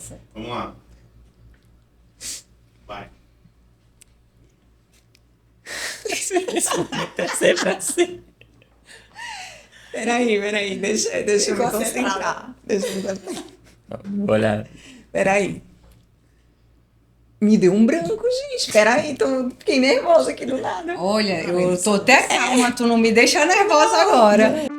certo. Vamos lá. Vai. Esse momento é sempre assim. Peraí, deixa eu me concentrar. Vou olhar. Peraí. Me deu um branco, gente. Peraí, fiquei nervosa aqui do nada. Olha, eu tô até calma, tu não me deixa nervosa agora.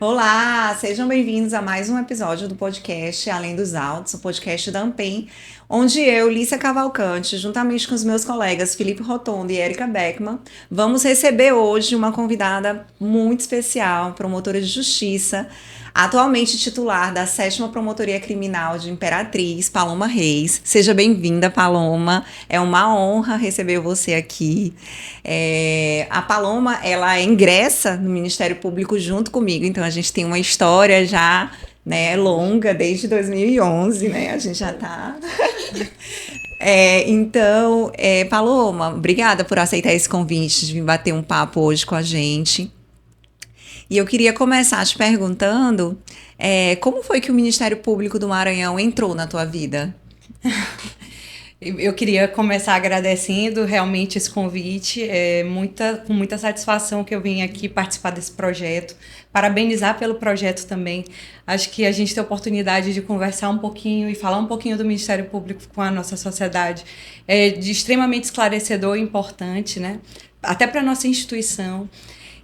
Olá, sejam bem-vindos a mais um episódio do podcast Além dos Autos, o podcast da Ampem, onde eu, Lícia Cavalcante, juntamente com os meus colegas Felipe Rotondo e Érica Beckman, vamos receber hoje uma convidada muito especial, promotora de justiça, atualmente titular da 7ª Promotoria Criminal de Imperatriz, Paloma Reis. Seja bem-vinda, Paloma. É uma honra receber você aqui. A Paloma, ela ingressa no Ministério Público junto comigo, então a gente tem uma história já, né, longa, desde 2011, né? A gente já está... Paloma, obrigada por aceitar esse convite de vir bater um papo hoje com a gente. E eu queria começar te perguntando como foi que o Ministério Público do Maranhão entrou na tua vida? Eu queria começar agradecendo realmente esse convite, com muita satisfação que eu vim aqui participar desse projeto, parabenizar pelo projeto também. Acho que a gente tem a oportunidade de conversar um pouquinho e falar um pouquinho do Ministério Público com a nossa sociedade. É de extremamente esclarecedor e importante, né? Até para a nossa instituição.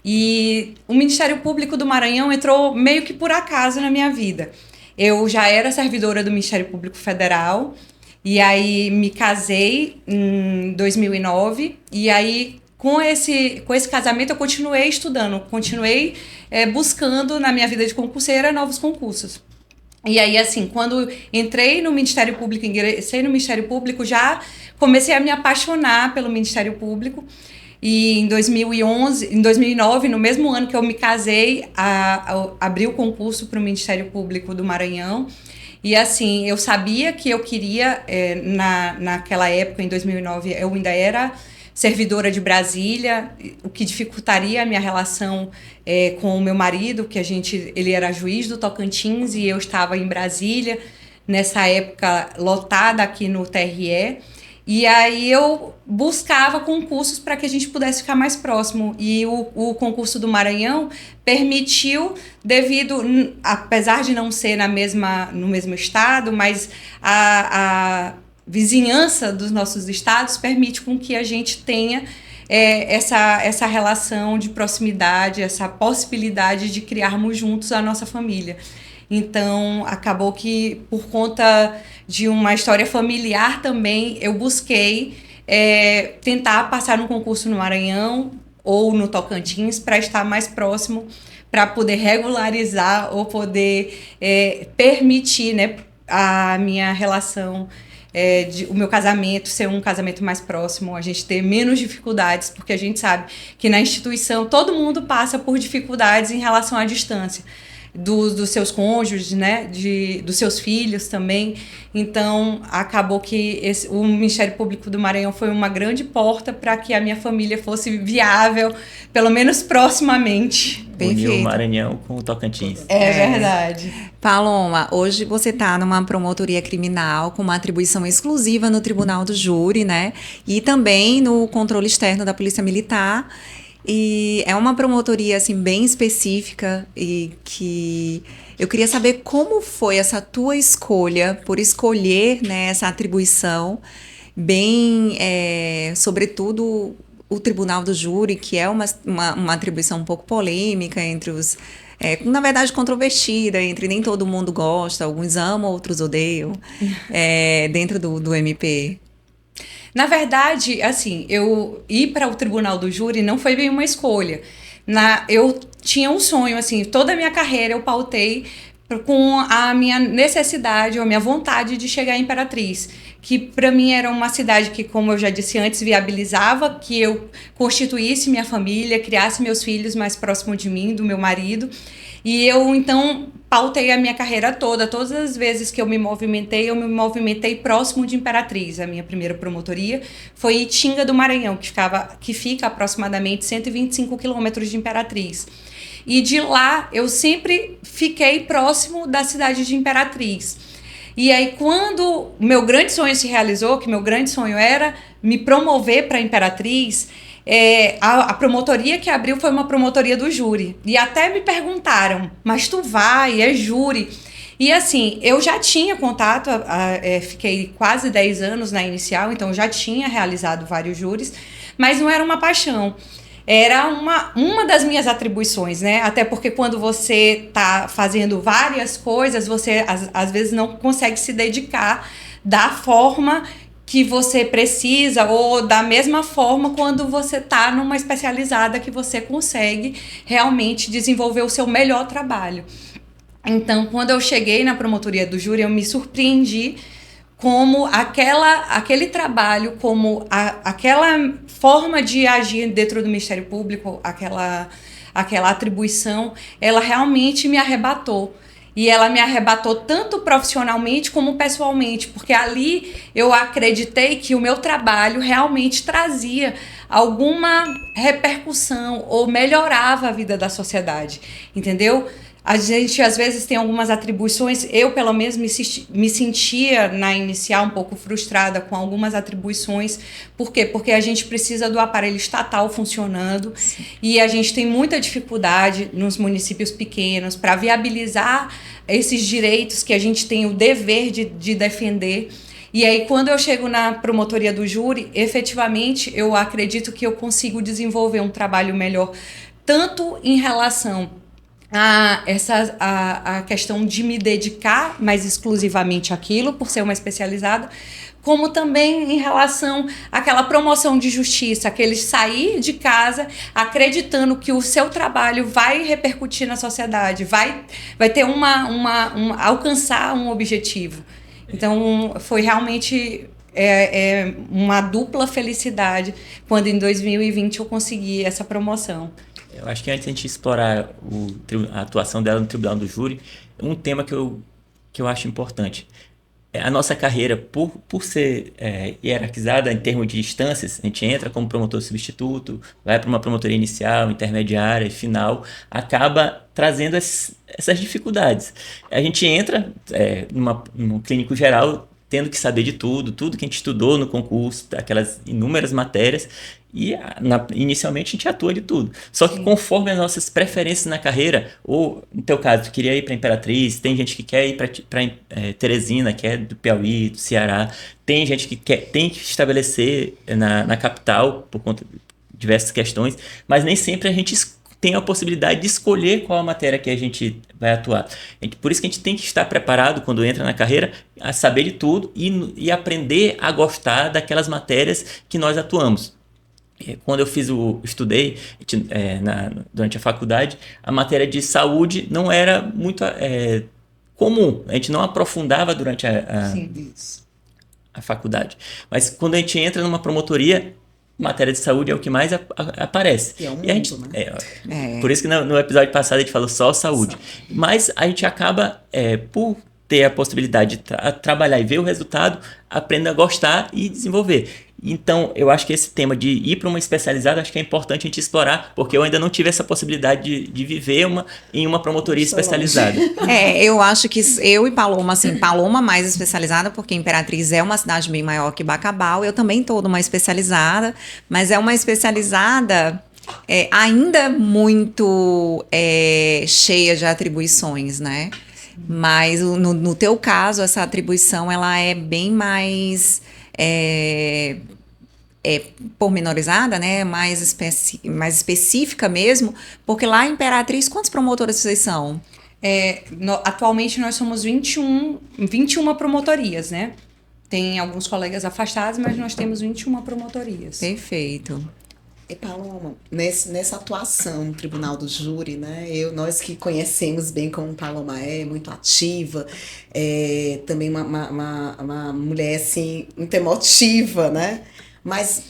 E o Ministério Público do Maranhão entrou meio que por acaso na minha vida. Eu já era servidora do Ministério Público Federal, e aí me casei em 2009, e aí com esse casamento eu continuei estudando, continuei buscando na minha vida de concurseira novos concursos. E aí, assim, quando entrei no Ministério Público, ingressei no Ministério Público, já comecei a me apaixonar pelo Ministério Público. E em 2009, no mesmo ano que eu me casei, abri o concurso para o Ministério Público do Maranhão. E assim, eu sabia que eu queria, naquela época, em 2009, eu ainda era servidora de Brasília, o que dificultaria a minha relação com o meu marido, que ele era juiz do Tocantins e eu estava em Brasília, nessa época lotada aqui no TRE. E aí eu buscava concursos para que a gente pudesse ficar mais próximo. E o concurso do Maranhão permitiu, apesar de não ser no mesmo estado, mas a vizinhança dos nossos estados permite com que a gente tenha essa relação de proximidade, essa possibilidade de criarmos juntos a nossa família. Então, acabou que, por conta de uma história familiar também, eu busquei tentar passar no concurso no Maranhão ou no Tocantins para estar mais próximo, para poder regularizar ou poder permitir, né, a minha relação, o meu casamento ser um casamento mais próximo, a gente ter menos dificuldades, porque a gente sabe que na instituição todo mundo passa por dificuldades em relação à distância. Dos seus cônjuges, né, dos seus filhos também. Então, acabou que o Ministério Público do Maranhão foi uma grande porta para que a minha família fosse viável, pelo menos proximamente. Uniu o Maranhão com o Tocantins. É verdade. Paloma, hoje você está numa promotoria criminal com uma atribuição exclusiva no Tribunal do Júri, né, e também no controle externo da Polícia Militar. E é uma promotoria, assim, bem específica e que eu queria saber como foi essa tua escolha por escolher, né, essa atribuição, sobretudo o Tribunal do Júri, que é uma atribuição um pouco polêmica entre os... na verdade, controvertida, nem todo mundo gosta, alguns amam, outros odeiam, dentro do MP. Na verdade, assim, eu ir para o Tribunal do Júri não foi bem uma escolha. Eu tinha um sonho, assim, toda a minha carreira eu pautei com a minha necessidade ou a minha vontade de chegar em Imperatriz, que para mim era uma cidade que, como eu já disse antes, viabilizava que eu constituísse minha família, criasse meus filhos mais próximo de mim, do meu marido. E eu, então, pautei a minha carreira toda. Todas as vezes que eu me movimentei próximo de Imperatriz. A minha primeira promotoria foi Itinga do Maranhão, que fica aproximadamente 125 quilômetros de Imperatriz. E de lá, eu sempre fiquei próximo da cidade de Imperatriz. E aí, quando o meu grande sonho se realizou, que meu grande sonho era me promover para Imperatriz, a promotoria que abriu foi uma promotoria do júri. E até me perguntaram, mas tu vai, é júri? E assim, eu já tinha contato, fiquei quase 10 anos na inicial, então já tinha realizado vários júris, mas não era uma paixão. Era uma das minhas atribuições, né? Até porque quando você está fazendo várias coisas, você às vezes não consegue se dedicar da forma que você precisa, ou da mesma forma quando você está numa especializada que você consegue realmente desenvolver o seu melhor trabalho. Então, quando eu cheguei na promotoria do júri, eu me surpreendi como aquele trabalho, como aquela forma de agir dentro do Ministério Público, aquela atribuição, ela realmente me arrebatou. E ela me arrebatou tanto profissionalmente como pessoalmente, porque ali eu acreditei que o meu trabalho realmente trazia alguma repercussão ou melhorava a vida da sociedade, entendeu? A gente, às vezes, tem algumas atribuições. Eu, pelo menos, me sentia, na inicial, um pouco frustrada com algumas atribuições. Por quê? Porque a gente precisa do aparelho estatal funcionando. Sim. E a gente tem muita dificuldade nos municípios pequenos para viabilizar esses direitos que a gente tem o dever de defender. E aí, quando eu chego na promotoria do júri, efetivamente, eu acredito que eu consigo desenvolver um trabalho melhor, tanto em relação a questão de me dedicar mais exclusivamente àquilo, por ser uma especializada, como também em relação àquela promoção de justiça, aquele sair de casa acreditando que o seu trabalho vai repercutir na sociedade, vai ter alcançar um objetivo. Então, foi realmente uma dupla felicidade quando em 2020 eu consegui essa promoção. Eu acho que antes de a gente explorar a atuação dela no Tribunal do Júri, um tema que eu acho importante. A nossa carreira, por ser hierarquizada em termos de instâncias, a gente entra como promotor substituto, vai para uma promotoria inicial, intermediária e final, acaba trazendo essas dificuldades. A gente entra num clínico geral tendo que saber de tudo que a gente estudou no concurso, aquelas inúmeras matérias, e inicialmente a gente atua de tudo. Só que conforme as nossas preferências na carreira, ou no teu caso, tu queria ir para Imperatriz, tem gente que quer ir para Teresina, que é do Piauí, do Ceará, tem gente que tem que estabelecer na capital, por conta de diversas questões, mas nem sempre a gente tem a possibilidade de escolher qual a matéria que a gente vai atuar. Por isso que a gente tem que estar preparado quando entra na carreira a saber de tudo e aprender a gostar daquelas matérias que nós atuamos. Quando eu estudei durante a faculdade, a matéria de saúde não era muito comum. A gente não aprofundava durante a faculdade. Mas quando a gente entra numa promotoria, matéria de saúde é o que mais aparece. E é um mundo, e a gente, né? Por isso que no episódio passado a gente falou só saúde. Mas a gente acaba, por ter a possibilidade de trabalhar e ver o resultado, aprende a gostar e desenvolver. Então, eu acho que esse tema de ir para uma especializada, acho que é importante a gente explorar, porque eu ainda não tive essa possibilidade de viver em uma promotoria especializada. Eu acho que eu e Paloma, assim, Paloma mais especializada, porque Imperatriz é uma cidade bem maior que Bacabal, eu também estou numa especializada, mas é uma especializada ainda muito cheia de atribuições, né? Mas no teu caso, essa atribuição, ela é bem mais pormenorizada, né? Mais específica mesmo, porque lá em Imperatriz, quantos promotores vocês são? Atualmente nós somos 21 promotorias, né? Tem alguns colegas afastados, mas nós temos 21 promotorias. Perfeito. E Paloma, nessa atuação no Tribunal do Júri, né, nós que conhecemos bem como Paloma muito ativa, também uma mulher assim, muito emotiva, né, mas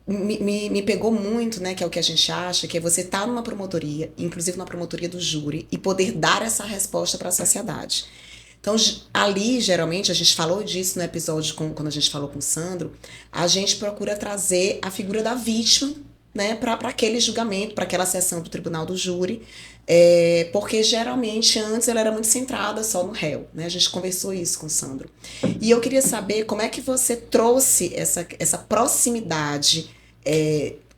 me pegou muito, né, que é o que a gente acha, que é você estar numa promotoria, inclusive na promotoria do júri, e poder dar essa resposta para a sociedade. Então, ali, geralmente, a gente falou disso no episódio quando a gente falou com o Sandro, a gente procura trazer a figura da vítima, né, para aquele julgamento, para aquela sessão do tribunal do júri, porque geralmente antes ela era muito centrada só no réu, né? A gente conversou isso com o Sandro. E eu queria saber como é que você trouxe essa proximidade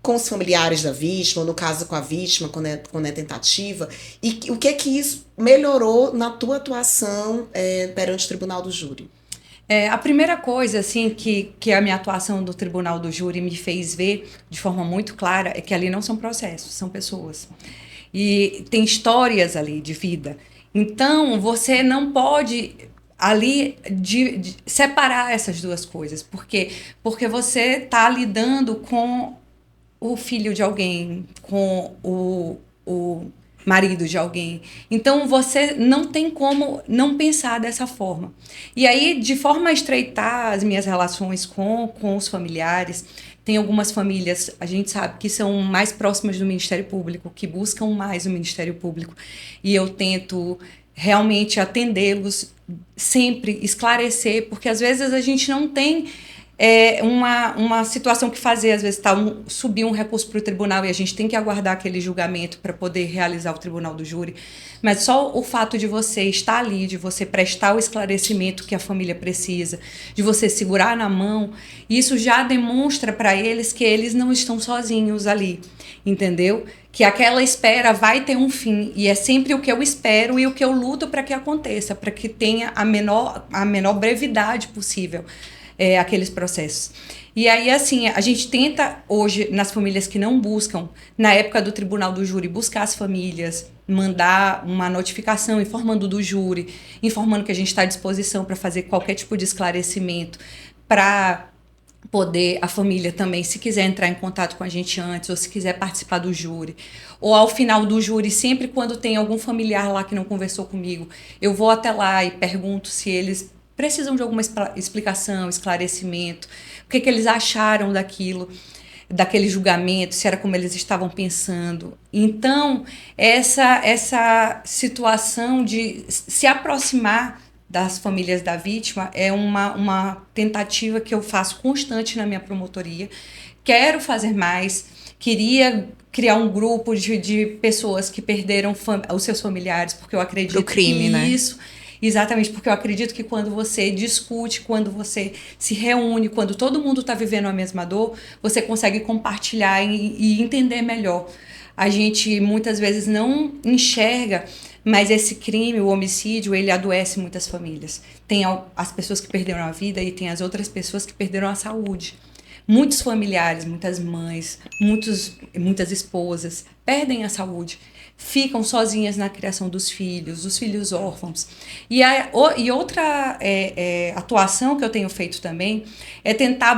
com os familiares da vítima, ou no caso com a vítima, quando é tentativa, e o que é que isso melhorou na tua atuação perante o tribunal do júri? A primeira coisa, assim, que a minha atuação do tribunal do júri me fez ver de forma muito clara é que ali não são processos, são pessoas. E tem histórias ali de vida. Então, você não pode ali de separar essas duas coisas. Por quê? Porque você está lidando com o filho de alguém, com o marido de alguém. Então, você não tem como não pensar dessa forma. E aí, de forma a estreitar as minhas relações com os familiares, tem algumas famílias, a gente sabe, que são mais próximas do Ministério Público, que buscam mais o Ministério Público. E eu tento realmente atendê-los, sempre esclarecer, porque às vezes a gente não tem uma situação que fazer, às vezes subir um recurso para o tribunal e a gente tem que aguardar aquele julgamento para poder realizar o tribunal do júri, mas só o fato de você estar ali, de você prestar o esclarecimento que a família precisa, de você segurar na mão, isso já demonstra para eles que eles não estão sozinhos ali, entendeu? Que aquela espera vai ter um fim, e é sempre o que eu espero e o que eu luto para que aconteça, para que tenha a menor brevidade possível. Aqueles processos. E aí, assim, a gente tenta hoje, nas famílias que não buscam, na época do tribunal do júri, buscar as famílias, mandar uma notificação informando do júri, informando que a gente está à disposição para fazer qualquer tipo de esclarecimento, para poder a família também, se quiser entrar em contato com a gente antes, ou se quiser participar do júri, ou ao final do júri, sempre quando tem algum familiar lá que não conversou comigo, eu vou até lá e pergunto se eles precisam de alguma explicação, esclarecimento, o que eles acharam daquele julgamento, se era como eles estavam pensando. Então, essa situação de se aproximar das famílias da vítima é uma tentativa que eu faço constante na minha promotoria. Quero fazer mais, queria criar um grupo de pessoas que perderam os seus familiares, porque eu acredito crime, que isso... Exatamente, porque eu acredito que quando você discute, quando você se reúne, quando todo mundo está vivendo a mesma dor, você consegue compartilhar e entender melhor. A gente muitas vezes não enxerga, mas esse crime, o homicídio, ele adoece muitas famílias. Tem as pessoas que perderam a vida e tem as outras pessoas que perderam a saúde. Muitos familiares, muitas mães, muitas esposas perdem a saúde. Ficam sozinhas na criação dos filhos, os filhos órfãos. E outra atuação que eu tenho feito também é tentar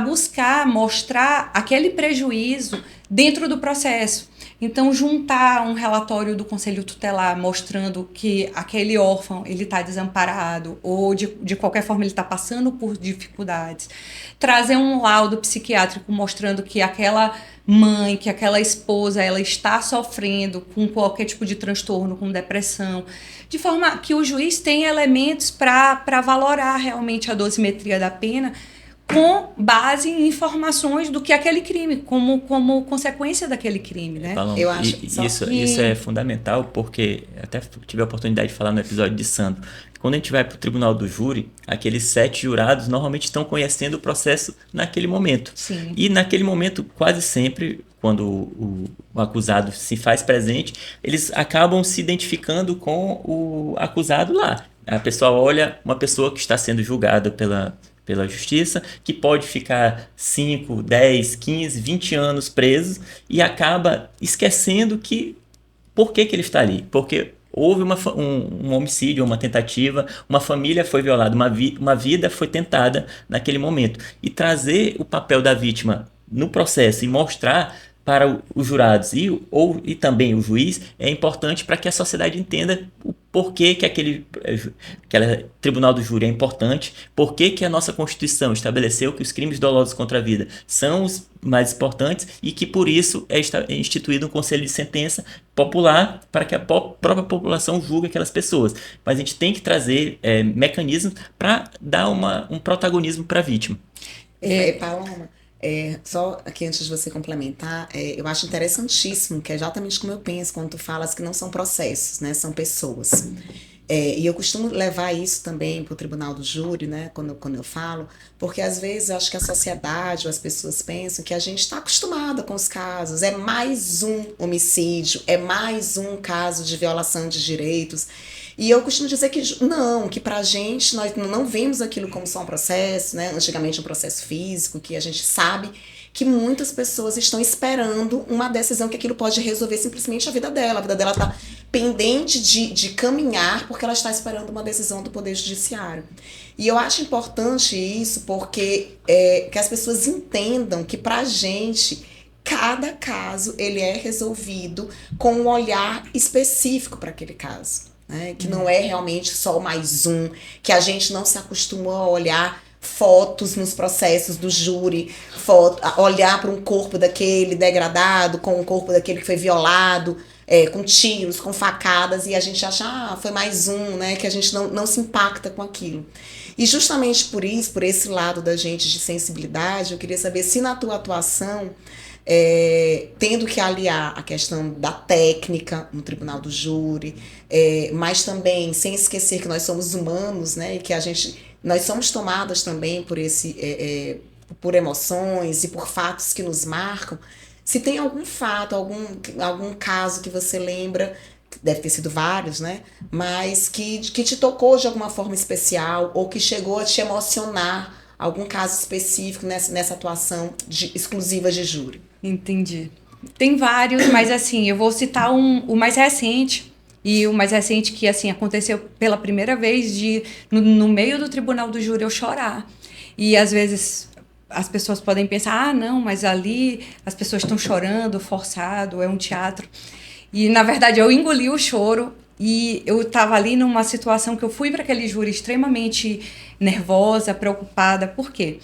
mostrar aquele prejuízo dentro do processo. Então, juntar um relatório do Conselho Tutelar mostrando que aquele órfão está desamparado ou, de qualquer forma, ele está passando por dificuldades. Trazer um laudo psiquiátrico mostrando que aquela mãe, que aquela esposa, ela está sofrendo com qualquer tipo de transtorno, com depressão, de forma que o juiz tenha elementos para valorar realmente a dosimetria da pena, com base em informações do que aquele crime, como consequência daquele crime, né? Eu acho isso é fundamental, porque até tive a oportunidade de falar no episódio de Sandro. Quando a gente vai para o tribunal do júri, aqueles 7 jurados normalmente estão conhecendo o processo naquele momento. Sim. E naquele momento, quase sempre, quando o acusado se faz presente, eles acabam se identificando com o acusado lá. A pessoa olha uma pessoa que está sendo julgada pela justiça, que pode ficar 5, 10, 15, 20 anos preso e acaba esquecendo por que ele está ali. Porque houve um homicídio, uma tentativa, uma família foi violada, uma vida foi tentada naquele momento. E trazer o papel da vítima no processo e mostrar para os jurados e também o juiz é importante para que a sociedade entenda por que que aquele tribunal do júri é importante, por que que a nossa Constituição estabeleceu que os crimes dolosos contra a vida são os mais importantes e que por isso é instituído um conselho de sentença popular para que a própria população julgue aquelas pessoas. Mas a gente tem que trazer mecanismos para dar um protagonismo para a vítima. Paloma, só aqui antes de você complementar, eu acho interessantíssimo, que é exatamente como eu penso quando tu falas que não são processos, né, são pessoas. E eu costumo levar isso também para o tribunal do júri, né, quando eu falo, porque às vezes eu acho que a sociedade ou as pessoas pensam que a gente está acostumada com os casos, é mais um homicídio, é mais um caso de violação de direitos. E eu costumo dizer que não, que pra gente, nós não vemos aquilo como só um processo, né? Antigamente um processo físico, que a gente sabe que muitas pessoas estão esperando uma decisão que aquilo pode resolver simplesmente a vida dela. A vida dela está pendente de caminhar porque ela está esperando uma decisão do Poder Judiciário. E eu acho importante isso porque que as pessoas entendam que pra gente cada caso ele é resolvido com um olhar específico para aquele caso. Né, que não é realmente só mais um, que a gente não se acostumou a olhar fotos nos processos do júri, olhar para um corpo daquele degradado, com um corpo daquele que foi violado, com tiros, com facadas, e a gente acha, foi mais um, né, que a gente não se impacta com aquilo. E justamente por isso, por esse lado da gente de sensibilidade, eu queria saber se na tua atuação, tendo que aliar a questão da técnica no tribunal do júri, mas também sem esquecer que nós somos humanos, né, e que nós somos tomadas também por emoções e por fatos que nos marcam. Se tem algum fato, algum caso que você lembra, deve ter sido vários, né, mas que te tocou de alguma forma especial ou que chegou a te emocionar, algum caso específico nessa atuação exclusiva de júri. Entendi. Tem vários, mas assim, eu vou citar o mais recente, e o mais recente que assim aconteceu pela primeira vez no meio do tribunal do júri eu chorar. E às vezes as pessoas podem pensar, não, mas ali as pessoas estão chorando, forçado, é um teatro. E na verdade eu engoli o choro e eu estava ali numa situação que eu fui para aquele júri extremamente nervosa, preocupada. Por quê?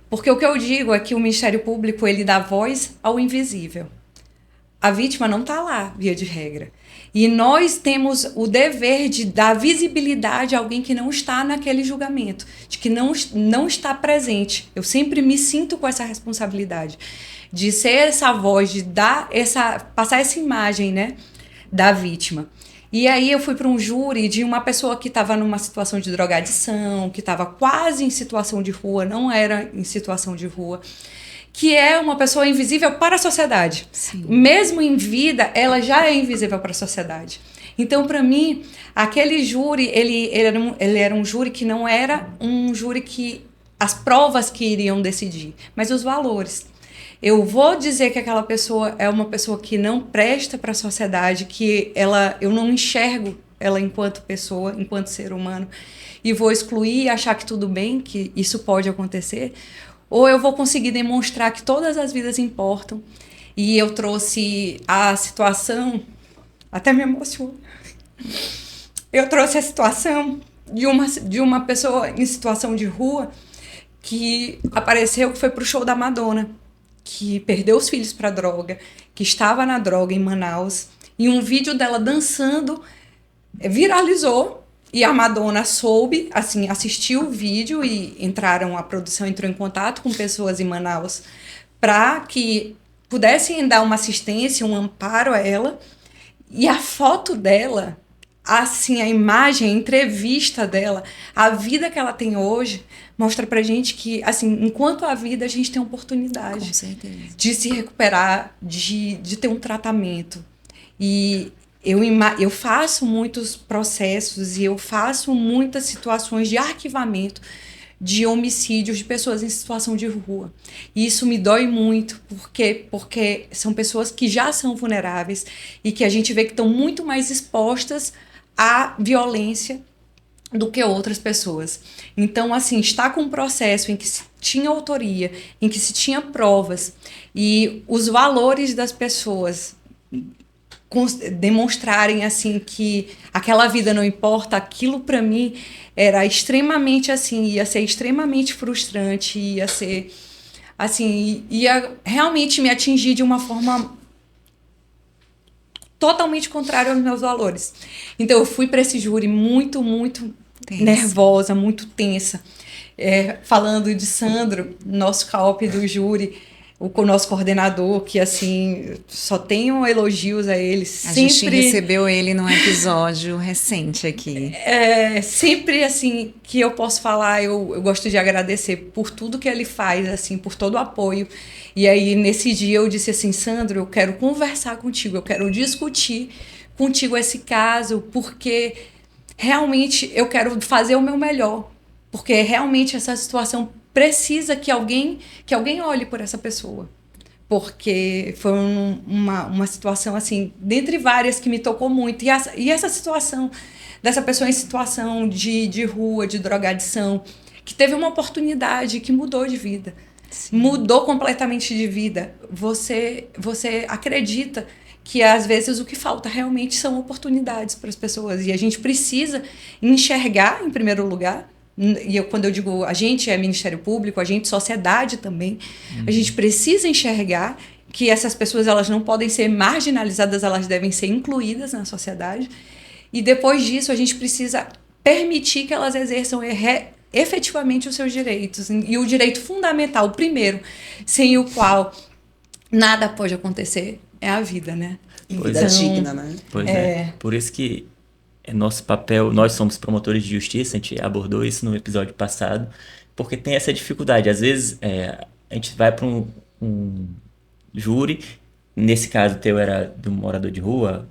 Porque o que eu digo é que o Ministério Público, ele dá voz ao invisível. A vítima não está lá, via de regra. E nós temos o dever de dar visibilidade a alguém que não está naquele julgamento, de que não está presente. Eu sempre me sinto com essa responsabilidade de ser essa voz, de passar essa imagem, né, da vítima. E aí eu fui para um júri de uma pessoa que estava numa situação de drogadição, que estava quase em situação de rua, não era em situação de rua, que é uma pessoa invisível para a sociedade. Sim. Mesmo em vida, ela já é invisível para a sociedade. Então, para mim, aquele júri, ele era um júri que não era um júri que as provas que iriam decidir, mas os valores. Eu vou dizer que aquela pessoa é uma pessoa que não presta para a sociedade, que eu não enxergo ela enquanto pessoa, enquanto ser humano, e vou excluir e achar que tudo bem, que isso pode acontecer, ou eu vou conseguir demonstrar que todas as vidas importam. E eu trouxe a situação, até me emociono, eu trouxe a situação de uma pessoa em situação de rua que apareceu, que foi pro show da Madonna, que perdeu os filhos para droga, que estava na droga em Manaus, e um vídeo dela dançando viralizou, e a Madonna soube, assim, assistiu o vídeo e a produção entrou em contato com pessoas em Manaus para que pudessem dar uma assistência, um amparo a ela, e a foto dela, assim, a imagem, a entrevista dela, a vida que ela tem hoje, mostra pra gente que, assim, enquanto há vida, a gente tem oportunidade. Com certeza. De se recuperar, de ter um tratamento. E eu faço muitos processos e eu faço muitas situações de arquivamento de homicídios de pessoas em situação de rua. E isso me dói muito, porque são pessoas que já são vulneráveis e que a gente vê que estão muito mais expostas à violência do que outras pessoas. Então, assim, está com um processo em que se tinha autoria, em que se tinha provas, e os valores das pessoas demonstrarem assim que aquela vida não importa, aquilo para mim era extremamente assim, ia ser extremamente frustrante, ia ser assim, ia realmente me atingir de uma forma totalmente contrária aos meus valores. Então eu fui para esse júri muito Tensa. nervosa, muito tensa. Falando de Sandro, nosso CAOP do júri, o nosso coordenador, que assim, só tenho elogios a ele. A gente recebeu ele num episódio recente aqui. Sempre assim, que eu posso falar, eu gosto de agradecer por tudo que ele faz, assim, por todo o apoio. E aí, nesse dia, eu disse assim, Sandro, eu quero conversar contigo, eu quero discutir contigo esse caso, porque realmente eu quero fazer o meu melhor. Porque realmente essa situação precisa que alguém olhe por essa pessoa. Porque foi uma situação, assim, dentre várias que me tocou muito. E essa situação, dessa pessoa em situação de rua, de drogadição, que teve uma oportunidade, que mudou de vida. Sim. Mudou completamente de vida. Você acredita que, às vezes, o que falta realmente são oportunidades para as pessoas. E a gente precisa enxergar, em primeiro lugar. E quando eu digo a gente é Ministério Público, a gente sociedade também, a gente precisa enxergar que essas pessoas elas não podem ser marginalizadas, elas devem ser incluídas na sociedade. E depois disso a gente precisa permitir que elas exerçam efetivamente os seus direitos. E o direito fundamental, o primeiro, sem o qual nada pode acontecer, é a vida, né? Vida digna, né? Pois é. Por isso que é nosso papel, nós somos promotores de justiça, a gente abordou isso no episódio passado, porque tem essa dificuldade. Às vezes a gente vai para um júri, nesse caso o teu era do morador de rua,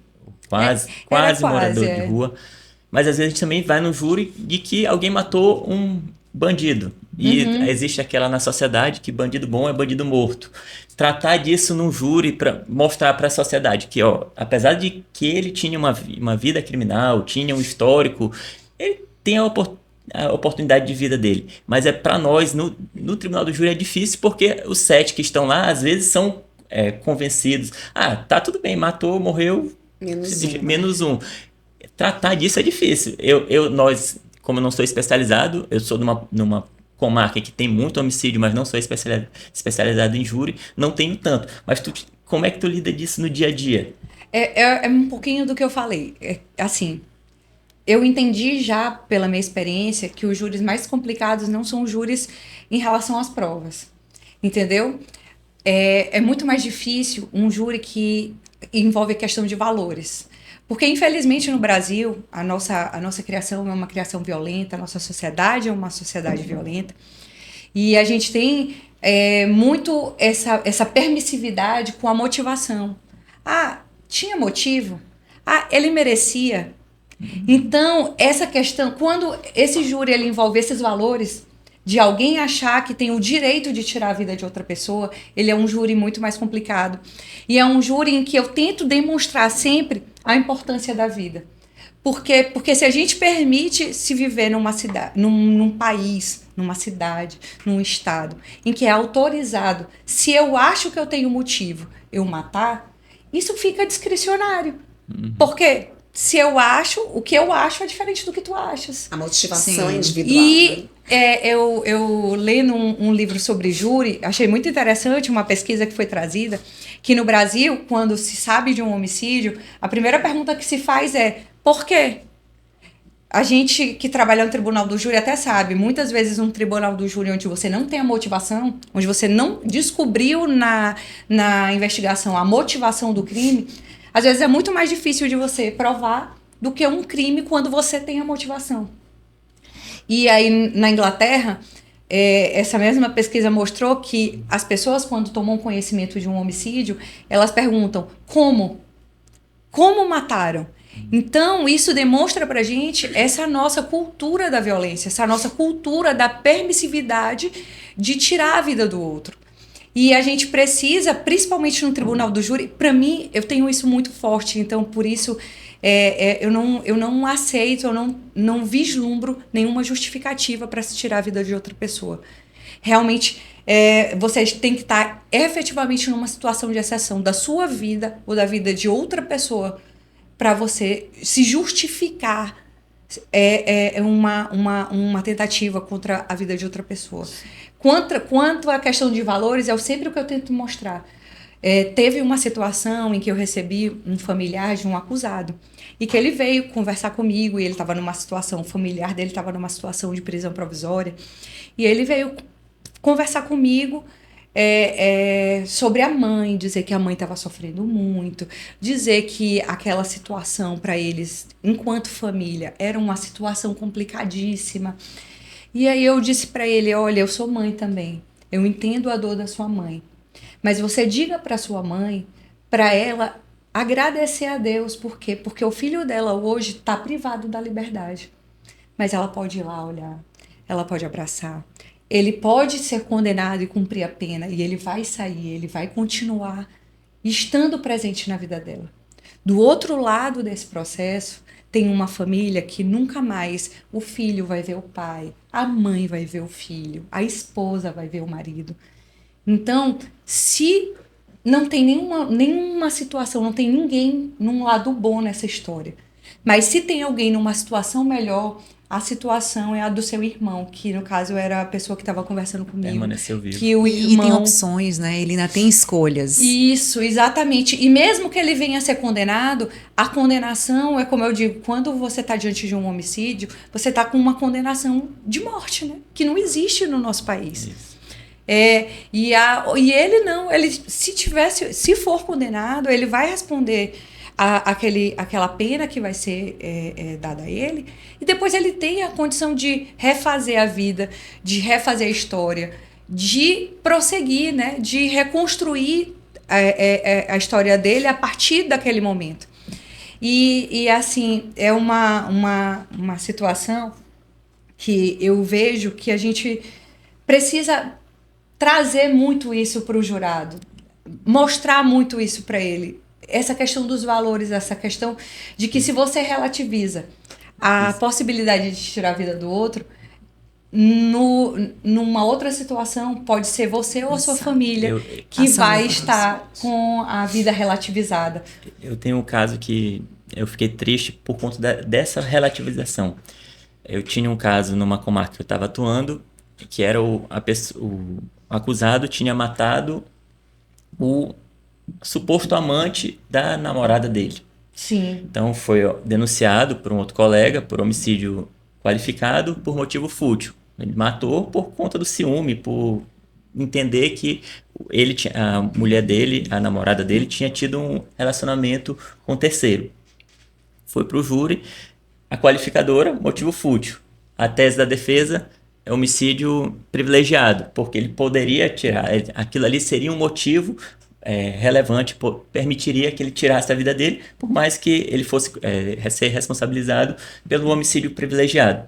quase morador de rua, mas às vezes a gente também vai no júri de que alguém matou um bandido. E existe aquela na sociedade que bandido bom é bandido morto. Tratar disso num júri para mostrar para a sociedade que, apesar de que ele tinha uma vida criminal, tinha um histórico, ele tem a oportunidade de vida dele. Mas para nós, no tribunal do júri é difícil porque os 7 que estão lá, às vezes, são convencidos. Tá tudo bem, matou, morreu, menos um. Tratar disso é difícil. Nós, como eu não sou especializado, eu sou numa comarca que tem muito homicídio, mas não sou especializado em júri, não tenho tanto. Mas como é que tu lida disso no dia a dia? É um pouquinho do que eu falei. Assim, eu entendi já pela minha experiência que os júris mais complicados não são os júris em relação às provas. Entendeu? É muito mais difícil um júri que envolve a questão de valores. Porque, infelizmente, no Brasil, a nossa criação é uma criação violenta, a nossa sociedade é uma sociedade violenta. E a gente tem muito essa permissividade com a motivação. Tinha motivo? Ele merecia. Então, essa questão, quando esse júri ele envolve esses valores, de alguém achar que tem o direito de tirar a vida de outra pessoa, ele é um júri muito mais complicado. E é um júri em que eu tento demonstrar sempre a importância da vida. Porque se a gente permite se viver numa cidade, num país, numa cidade, num estado, em que é autorizado, se eu acho que eu tenho motivo eu matar, isso fica discricionário. Porque se eu acho, o que eu acho é diferente do que tu achas. A motivação individual. E eu lendo um livro sobre júri, achei muito interessante uma pesquisa que foi trazida, que no Brasil, quando se sabe de um homicídio, a primeira pergunta que se faz é, por quê? A gente que trabalha no tribunal do júri até sabe, muitas vezes um tribunal do júri onde você não tem a motivação, onde você não descobriu na investigação a motivação do crime, às vezes é muito mais difícil de você provar do que um crime quando você tem a motivação. E aí, na Inglaterra, essa mesma pesquisa mostrou que as pessoas, quando tomam conhecimento de um homicídio, elas perguntam, como? Como mataram? Então, isso demonstra pra gente essa nossa cultura da violência, essa nossa cultura da permissividade de tirar a vida do outro. E a gente precisa, principalmente no tribunal do júri, para mim, eu tenho isso muito forte, então por isso eu não aceito, eu não vislumbro nenhuma justificativa para se tirar a vida de outra pessoa. Realmente, você tem que estar efetivamente numa situação de exceção da sua vida ou da vida de outra pessoa para você se justificar uma tentativa contra a vida de outra pessoa. Quanto à questão de valores, é sempre o que eu tento mostrar. Teve uma situação em que eu recebi um familiar de um acusado e que ele veio conversar comigo e ele estava numa situação, o familiar dele estava numa situação de prisão provisória e ele veio conversar comigo sobre a mãe, dizer que a mãe estava sofrendo muito, dizer que aquela situação para eles, enquanto família, era uma situação complicadíssima. E aí eu disse para ele, olha, eu sou mãe também, eu entendo a dor da sua mãe, mas você diga para sua mãe, para ela agradecer a Deus, por quê? Porque o filho dela hoje está privado da liberdade, mas ela pode ir lá olhar, ela pode abraçar, ele pode ser condenado e cumprir a pena, e ele vai sair, ele vai continuar estando presente na vida dela. Do outro lado desse processo, tem uma família que nunca mais o filho vai ver o pai, a mãe vai ver o filho, a esposa vai ver o marido. Então, se não tem nenhuma situação, não tem ninguém num lado bom nessa história, mas se tem alguém numa situação melhor, a situação é a do seu irmão, que no caso era a pessoa que estava conversando comigo. Permaneceu vivo. Que o irmão... E tem opções, né? Ele ainda tem escolhas. Isso, exatamente. E mesmo que ele venha a ser condenado, a condenação é, como eu digo, quando você está diante de um homicídio, você está com uma condenação de morte, né? Que não existe no nosso país. Isso. E ele não, se for condenado, ele vai responder aquela pena que vai ser dada a ele, e depois ele tem a condição de refazer a vida, de refazer a história, de prosseguir, né, de reconstruir a história dele a partir daquele momento. E assim, é uma situação que eu vejo que a gente precisa trazer muito isso para o jurado, mostrar muito isso para ele. Essa questão dos valores, essa questão de que se você relativiza a possibilidade de tirar a vida do outro, numa outra situação, pode ser você ou a sua família que vai estar com a vida relativizada. Eu tenho um caso que eu fiquei triste por conta dessa relativização. Eu tinha um caso numa comarca que eu estava atuando, que era o acusado tinha matado o suposto amante da namorada dele. Sim. Então foi denunciado por um outro colega por homicídio qualificado por motivo fútil. Ele matou por conta do ciúme, por entender que a mulher dele, a namorada dele, tinha tido um relacionamento com terceiro. Foi para o júri, a qualificadora, motivo fútil. A tese da defesa é homicídio privilegiado, porque ele poderia tirar, aquilo ali seria um motivo relevante, permitiria que ele tirasse a vida dele, por mais que ele fosse ser responsabilizado pelo homicídio privilegiado.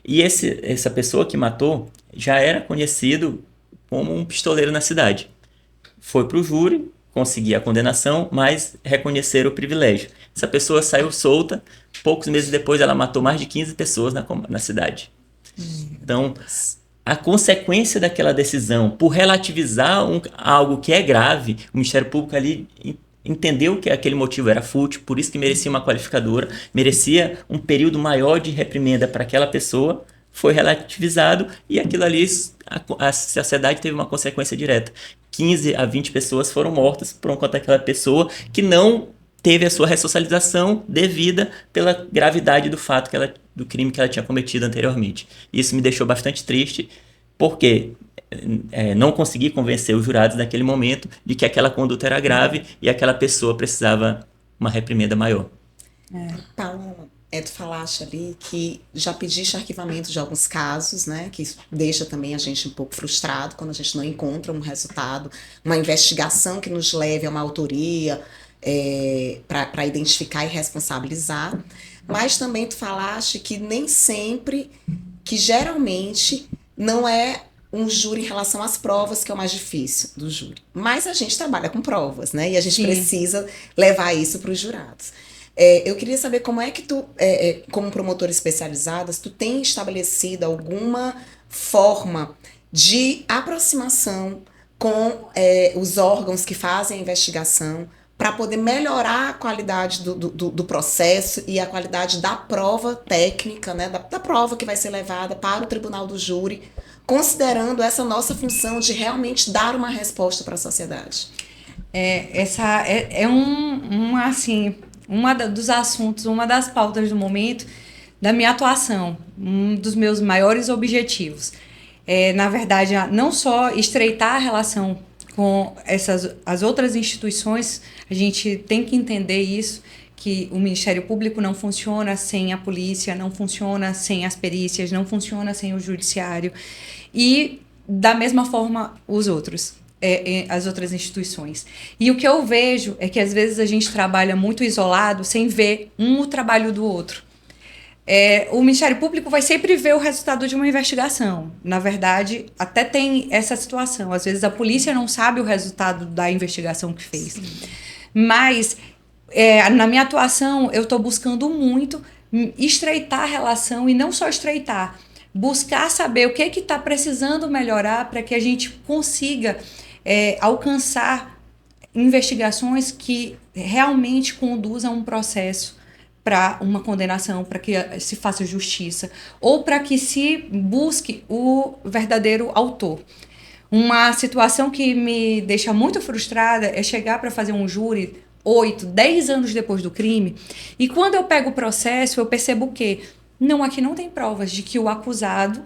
E essa pessoa que matou já era conhecido como um pistoleiro na cidade. Foi para o júri, conseguiu a condenação, mas reconheceram o privilégio. Essa pessoa saiu solta, poucos meses depois ela matou mais de 15 pessoas na cidade. Então, a consequência daquela decisão, por relativizar algo que é grave, o Ministério Público ali entendeu que aquele motivo era fútil, por isso que merecia uma qualificadora, merecia um período maior de reprimenda para aquela pessoa, foi relativizado e aquilo ali, a sociedade teve uma consequência direta. 15 a 20 pessoas foram mortas por conta daquela pessoa que não teve a sua ressocialização devida pela gravidade do fato do crime que ela tinha cometido anteriormente. Isso me deixou bastante triste, porque não consegui convencer os jurados naquele momento de que aquela conduta era grave e aquela pessoa precisava uma reprimenda maior. Paulo, tu falaste ali que já pediste arquivamento de alguns casos, né? Que isso deixa também a gente um pouco frustrado quando a gente não encontra um resultado, uma investigação que nos leve a uma autoria, para identificar e responsabilizar, mas também tu falaste que nem sempre, que geralmente não é um júri em relação às provas que é o mais difícil do júri, mas a gente trabalha com provas, né? E a gente precisa levar isso para os jurados. Eu queria saber como é que tu, como promotora especializada, tu tem estabelecido alguma forma de aproximação com os órgãos que fazem a investigação, para poder melhorar a qualidade do processo e a qualidade da prova técnica, né, da prova que vai ser levada para o tribunal do júri, considerando essa nossa função de realmente dar uma resposta para a sociedade. Essa assim, dos assuntos, uma das pautas do momento da minha atuação, um dos meus maiores objetivos. Na verdade, não só estreitar a relação com as outras instituições, a gente tem que entender isso, que o Ministério Público não funciona sem a polícia, não funciona sem as perícias, não funciona sem o judiciário, e da mesma forma os outros. As outras instituições. E o que eu vejo é que às vezes a gente trabalha muito isolado sem ver o trabalho do outro. O Ministério Público vai sempre ver o resultado de uma investigação. Na verdade, até tem essa situação. Às vezes a polícia não sabe o resultado da investigação que fez. Sim. Mas, na minha atuação, eu estou buscando muito estreitar a relação, e não só estreitar, buscar saber o que está precisando melhorar para que a gente consiga alcançar investigações que realmente conduzam um processo para uma condenação, para que se faça justiça, ou para que se busque o verdadeiro autor. Uma situação que me deixa muito frustrada é chegar para fazer um júri 8, 10 anos depois do crime, e quando eu pego o processo, eu percebo que aqui não tem provas de que o acusado,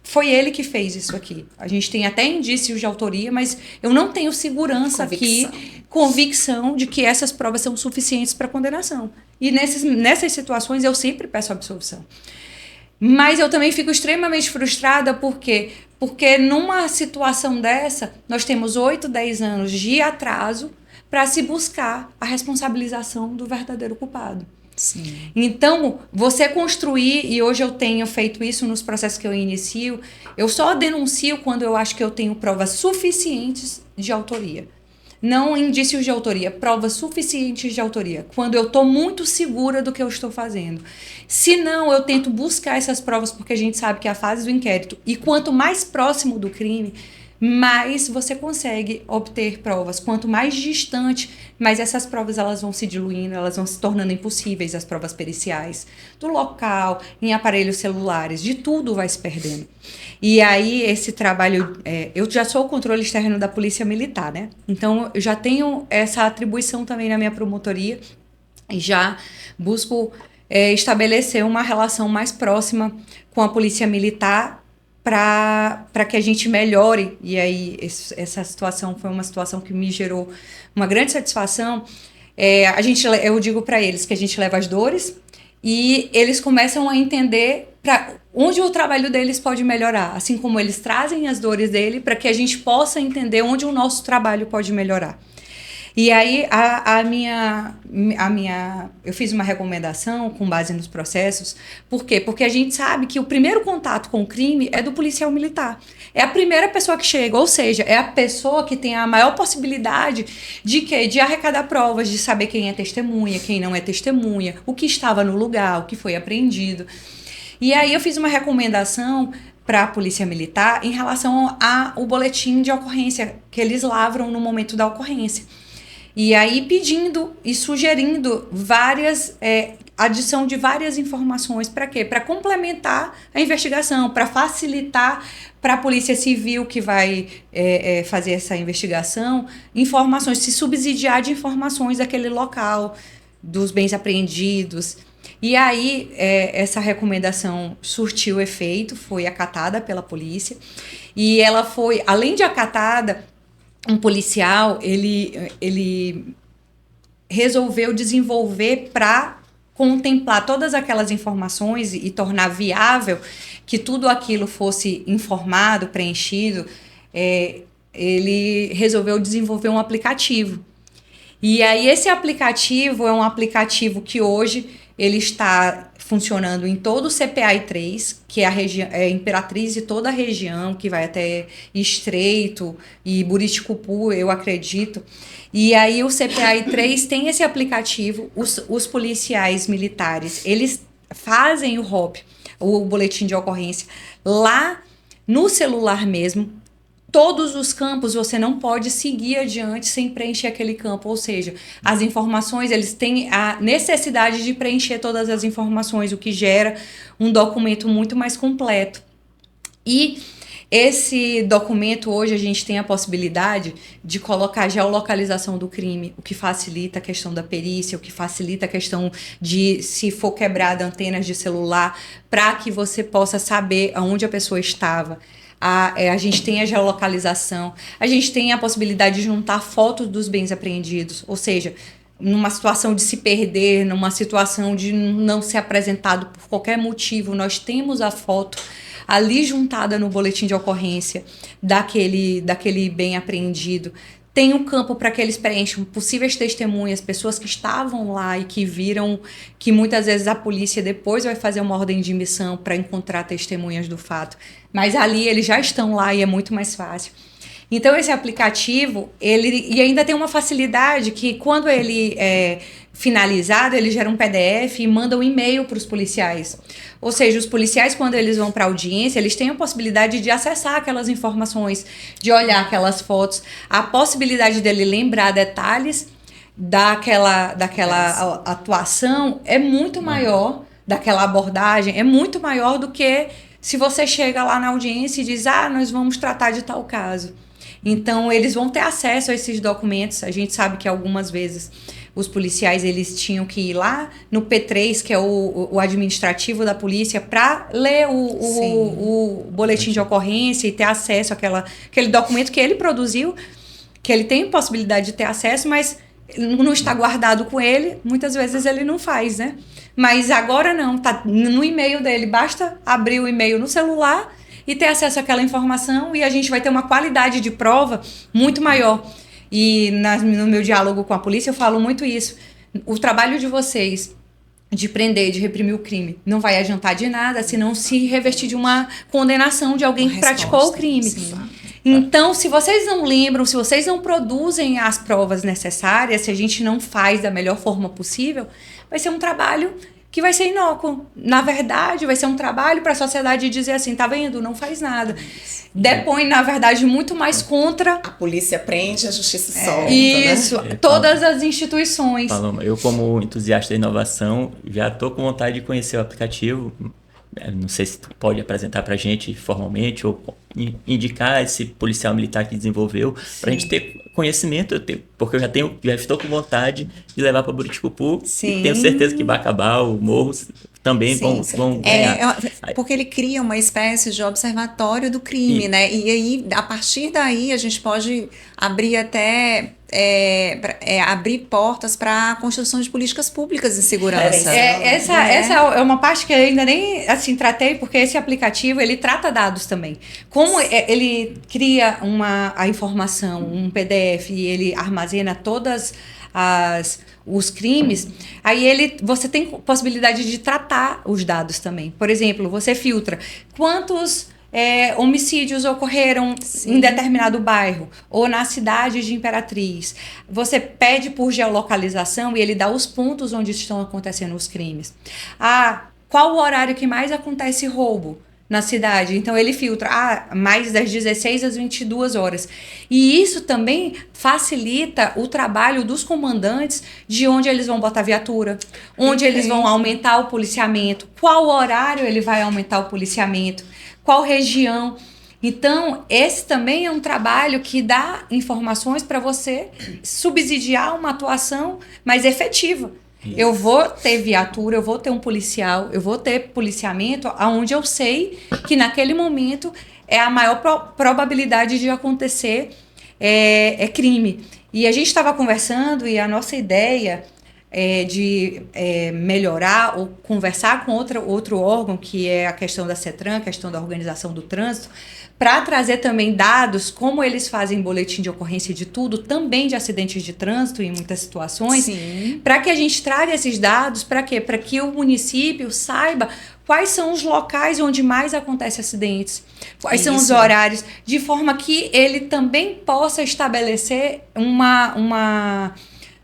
foi ele que fez isso aqui. A gente tem até indícios de autoria, mas eu não tenho convicção de que essas provas são suficientes para condenação. E nessas situações eu sempre peço absolvição. Mas eu também fico extremamente frustrada porque numa situação dessa, nós temos 8, 10 anos de atraso para se buscar a responsabilização do verdadeiro culpado. Sim. Então, você construir, e hoje eu tenho feito isso nos processos que eu inicio, eu só denuncio quando eu acho que eu tenho provas suficientes de autoria. Não indícios de autoria, provas suficientes de autoria. Quando eu estou muito segura do que eu estou fazendo. Se não, eu tento buscar essas provas, porque a gente sabe que é a fase do inquérito. E quanto mais próximo do crime, mais você consegue obter provas. Quanto mais distante, mais essas provas elas vão se diluindo, elas vão se tornando impossíveis, as provas periciais, do local, em aparelhos celulares, de tudo vai se perdendo. E aí esse trabalho, eu já sou o controle externo da Polícia Militar, né? Então eu já tenho essa atribuição também na minha promotoria e já busco estabelecer uma relação mais próxima com a Polícia Militar, para que a gente melhore. E aí essa situação foi uma situação que me gerou uma grande satisfação. Eu digo para eles que a gente leva as dores e eles começam a entender onde o trabalho deles pode melhorar, assim como eles trazem as dores dele para que a gente possa entender onde o nosso trabalho pode melhorar. E aí eu fiz uma recomendação com base nos processos. Por quê? Porque a gente sabe que o primeiro contato com o crime é do policial militar. É a primeira pessoa que chega, ou seja, é a pessoa que tem a maior possibilidade de arrecadar provas, de saber quem é testemunha, quem não é testemunha, o que estava no lugar, o que foi apreendido. E aí eu fiz uma recomendação para a Polícia Militar em relação ao boletim de ocorrência que eles lavram no momento da ocorrência. E aí pedindo e sugerindo adição de várias informações. Para quê? Para complementar a investigação, para facilitar para a Polícia Civil que vai fazer essa investigação, informações, se subsidiar de informações daquele local, dos bens apreendidos. E aí essa recomendação surtiu efeito, foi acatada pela polícia. E ela foi, além de acatada, um policial, ele resolveu desenvolver para contemplar todas aquelas informações e tornar viável que tudo aquilo fosse informado, preenchido. Ele resolveu desenvolver um aplicativo. E aí esse aplicativo é um aplicativo que hoje ele está funcionando em todo o CPA-3, que é a região, Imperatriz e toda a região, que vai até Estreito e Buriticupu, eu acredito. E aí o CPA-3 tem esse aplicativo, os policiais militares, eles fazem o ROP, o boletim de ocorrência, lá no celular mesmo, todos os campos você não pode seguir adiante sem preencher aquele campo, ou seja, as informações, eles têm a necessidade de preencher todas as informações, o que gera um documento muito mais completo. E esse documento, hoje, a gente tem a possibilidade de colocar a geolocalização do crime, o que facilita a questão da perícia, o que facilita a questão de, se for quebrada antenas de celular, para que você possa saber aonde a pessoa estava. A gente tem a geolocalização, a gente tem a possibilidade de juntar fotos dos bens apreendidos, ou seja, numa situação de se perder, numa situação de não ser apresentado por qualquer motivo, nós temos a foto ali juntada no boletim de ocorrência daquele bem apreendido. Tem um campo para que eles preencham possíveis testemunhas, pessoas que estavam lá e que viram, que muitas vezes a polícia depois vai fazer uma ordem de missão para encontrar testemunhas do fato. Mas ali eles já estão lá e é muito mais fácil. Então esse aplicativo, e ainda tem uma facilidade que quando ele é finalizado, ele gera um PDF e manda um e-mail para os policiais. Ou seja, os policiais, quando eles vão para a audiência, eles têm a possibilidade de acessar aquelas informações, de olhar aquelas fotos, a possibilidade dele lembrar detalhes daquela atuação é muito maior, daquela abordagem, é muito maior do que se você chega lá na audiência e diz, nós vamos tratar de tal caso. Então, eles vão ter acesso a esses documentos. A gente sabe que algumas vezes os policiais eles tinham que ir lá no P3, que é o administrativo da polícia, para ler o boletim de ocorrência e ter acesso àquele documento que ele produziu, que ele tem possibilidade de ter acesso, mas não está guardado com ele, muitas vezes ele não faz, né? Mas agora não, tá no e-mail dele, basta abrir o e-mail no celular e ter acesso àquela informação, e a gente vai ter uma qualidade de prova muito maior. E no meu diálogo com a polícia eu falo muito isso. O trabalho de vocês de prender, de reprimir o crime, não vai adiantar de nada se não se revestir de uma condenação de alguém que praticou o crime. Sim. Então, se vocês não lembram, se vocês não produzem as provas necessárias, se a gente não faz da melhor forma possível, vai ser um trabalho que vai ser inócuo. Na verdade, vai ser um trabalho para a sociedade dizer assim, tá vendo? Não faz nada. Depõe, na verdade, muito mais contra... A polícia prende, a justiça solta, isso, né? Todas as instituições. Paloma, eu como entusiasta da inovação, já estou com vontade de conhecer o aplicativo. Não sei se tu pode apresentar para a gente formalmente ou indicar esse policial militar que desenvolveu, para a gente ter conhecimento, porque eu já estou com vontade de levar para Buriticupu. E tenho certeza que Bacabal, Morros também vão ganhar. Porque ele cria uma espécie de observatório do crime, né? E aí, a partir daí, a gente pode abrir até... abrir portas para a construção de políticas públicas de segurança. Essa é uma parte que eu ainda nem assim tratei, porque esse aplicativo ele trata dados também. Como ele cria a informação, um PDF, e ele armazena todas os crimes, aí você tem possibilidade de tratar os dados também. Por exemplo, você filtra quantos homicídios ocorreram em determinado bairro ou na cidade de Imperatriz. Você pede por geolocalização e ele dá os pontos onde estão acontecendo os crimes. Qual o horário que mais acontece roubo na cidade? Então ele filtra mais das 16 às 22 horas. E isso também facilita o trabalho dos comandantes de onde eles vão botar viatura, onde eles vão aumentar o policiamento, qual horário ele vai aumentar o policiamento, qual região. Então, esse também é um trabalho que dá informações para você subsidiar uma atuação mais efetiva. Isso. Eu vou ter viatura, eu vou ter um policial, eu vou ter policiamento onde eu sei que naquele momento é a maior probabilidade de acontecer crime. E a gente estava conversando e a nossa ideia de melhorar ou conversar com outro órgão, que é a questão da CETRAN, a questão da organização do trânsito, para trazer também dados, como eles fazem boletim de ocorrência de tudo, também de acidentes de trânsito em muitas situações, para que a gente traga esses dados, para quê? Para que o município saiba quais são os locais onde mais acontecem acidentes, quais são os horários, de forma que ele também possa estabelecer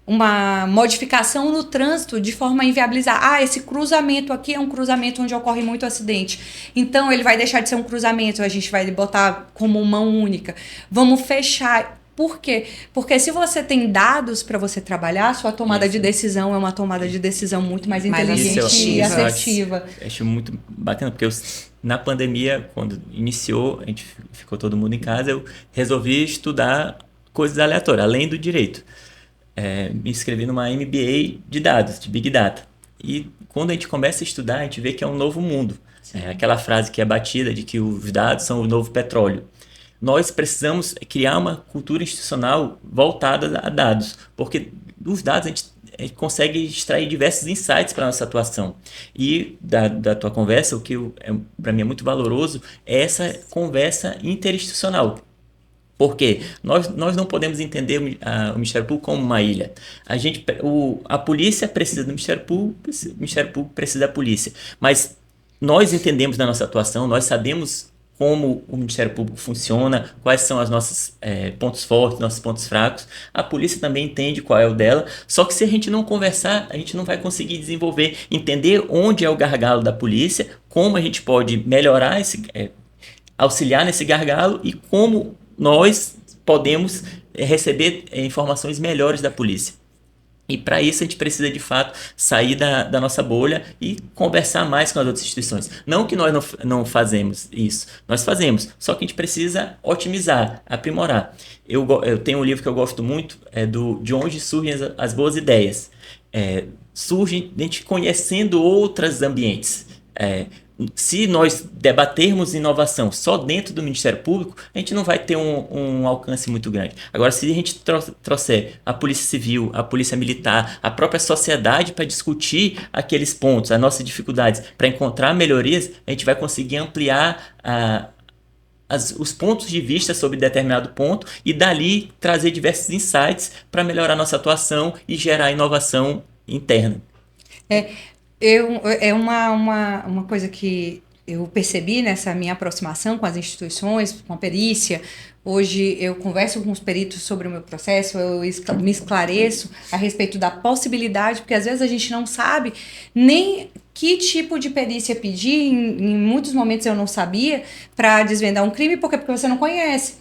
uma modificação no trânsito de forma a inviabilizar. Esse cruzamento aqui é um cruzamento onde ocorre muito acidente. Então, ele vai deixar de ser um cruzamento, a gente vai botar como mão única. Vamos fechar. Por quê? Porque se você tem dados para você trabalhar, sua tomada de decisão é uma tomada de decisão muito mais inteligente e assertiva. Acho muito bacana, porque na pandemia, quando iniciou, a gente ficou todo mundo em casa, eu resolvi estudar coisas aleatórias, além do direito. Me inscrevi numa MBA de dados, de Big Data. E quando a gente começa a estudar, a gente vê que é um novo mundo. Aquela frase que é batida de que os dados são o novo petróleo. Nós precisamos criar uma cultura institucional voltada a dados, porque dos dados a gente consegue extrair diversos insights para a nossa atuação. E da tua conversa, o que para mim é muito valoroso é essa conversa interinstitucional. Porque nós não podemos entender o Ministério Público como uma ilha. A polícia precisa do Ministério Público, o Ministério Público precisa da polícia. Mas nós entendemos da nossa atuação, nós sabemos como o Ministério Público funciona, quais são os nossos pontos fortes, nossos pontos fracos. A polícia também entende qual é o dela, só que se a gente não conversar, a gente não vai conseguir desenvolver, entender onde é o gargalo da polícia, como a gente pode melhorar, auxiliar nesse gargalo e como nós podemos receber informações melhores da polícia. E para isso a gente precisa de fato sair da nossa bolha e conversar mais com as outras instituições. Não que nós não fazemos isso, nós fazemos, só que a gente precisa otimizar, aprimorar. Eu tenho um livro que eu gosto muito, de onde surgem as boas ideias. Surgem a gente conhecendo outros ambientes. Se nós debatermos inovação só dentro do Ministério Público, a gente não vai ter um alcance muito grande. Agora, se a gente trouxer a Polícia Civil, a Polícia Militar, a própria sociedade para discutir aqueles pontos, as nossas dificuldades, para encontrar melhorias, a gente vai conseguir ampliar os pontos de vista sobre determinado ponto e dali trazer diversos insights para melhorar nossa atuação e gerar inovação interna. É uma coisa que eu percebi nessa minha aproximação com as instituições, com a perícia. Hoje eu converso com os peritos sobre o meu processo, eu me esclareço a respeito da possibilidade, porque às vezes a gente não sabe nem que tipo de perícia pedir, em muitos momentos eu não sabia, para desvendar um crime, porque você não conhece.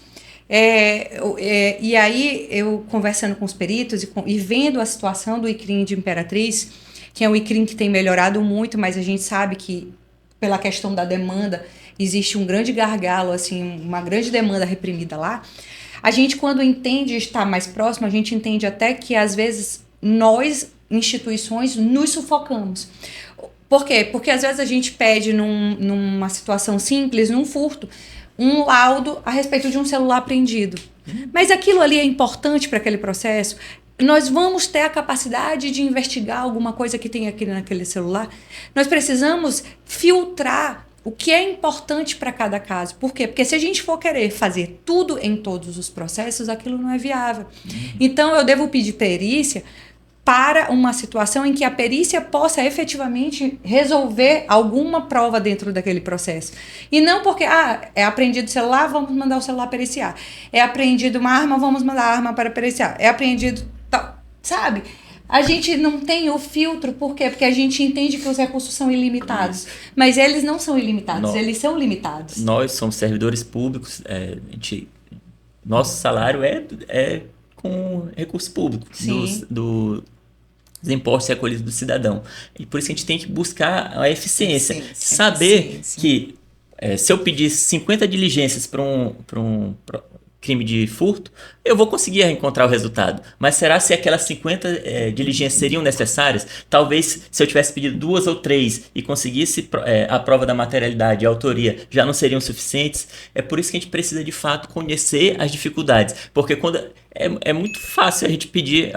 E aí eu conversando com os peritos e vendo a situação do ICRIM de Imperatriz, que é um ICRIM que tem melhorado muito, mas a gente sabe que, pela questão da demanda, existe um grande gargalo, assim, uma grande demanda reprimida lá. A gente, quando entende estar mais próximo, a gente entende até que, às vezes, nós, instituições, nos sufocamos. Por quê? Porque, às vezes, a gente pede, numa situação simples, num furto, um laudo a respeito de um celular apreendido. Mas aquilo ali é importante para aquele processo? Nós vamos ter a capacidade de investigar alguma coisa que tem aqui naquele celular. Nós precisamos filtrar o que é importante para cada caso. Por quê? Porque se a gente for querer fazer tudo em todos os processos, aquilo não é viável. Então, eu devo pedir perícia para uma situação em que a perícia possa efetivamente resolver alguma prova dentro daquele processo. E não porque, é apreendido o celular, vamos mandar o celular periciar. É apreendido uma arma, vamos mandar a arma para periciar. É apreendido sabe? A gente não tem o filtro, por quê? Porque a gente entende que os recursos são ilimitados. Mas eles não são ilimitados, eles são limitados. Nós somos servidores públicos, nosso salário é com recurso público, dos impostos recolhidos do cidadão. E por isso que a gente tem que buscar a eficiência. Saber que se eu pedir 50 diligências para um crime de furto, eu vou conseguir encontrar o resultado. Mas será se aquelas 50 diligências seriam necessárias? Talvez se eu tivesse pedido 2 ou 3 e conseguisse a prova da materialidade e a autoria, já não seriam suficientes. É por isso que a gente precisa de fato conhecer as dificuldades. Porque quando é muito fácil a gente pedir,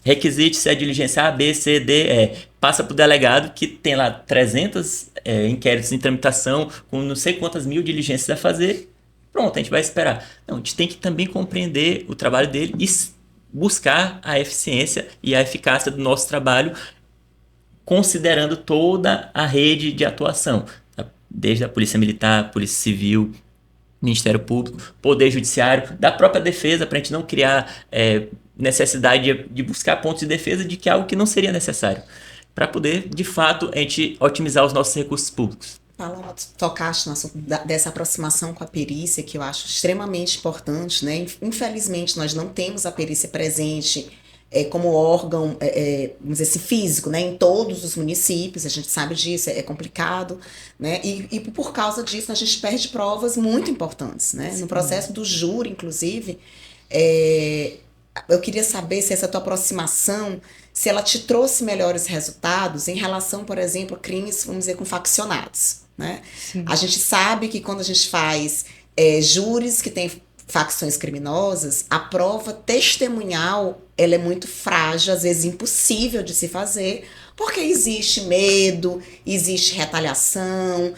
requisite-se a diligência A, B, C, D, E. Passa para o delegado que tem lá 300 inquéritos em tramitação, com não sei quantas mil diligências a fazer. Pronto, a gente vai esperar. Não, a gente tem que também compreender o trabalho dele e buscar a eficiência e a eficácia do nosso trabalho, considerando toda a rede de atuação, desde a Polícia Militar, Polícia Civil, Ministério Público, Poder Judiciário, da própria defesa, para a gente não criar necessidade de buscar pontos de defesa de que algo que não seria necessário, para poder, de fato, a gente otimizar os nossos recursos públicos. Paloma, tocaste no assunto dessa aproximação com a perícia, que eu acho extremamente importante, né? Infelizmente, nós não temos a perícia presente como órgão, vamos dizer assim, físico, né? Em todos os municípios, a gente sabe disso, é complicado, né? E por causa disso, a gente perde provas muito importantes, né? Sim. No processo do júri, inclusive, eu queria saber se essa tua aproximação, se ela te trouxe melhores resultados em relação, por exemplo, a crimes, vamos dizer, com faccionados, né? Sim. A gente sabe que quando a gente faz júris que tem facções criminosas, a prova testemunhal, ela é muito frágil, às vezes impossível de se fazer, porque existe medo, existe retaliação,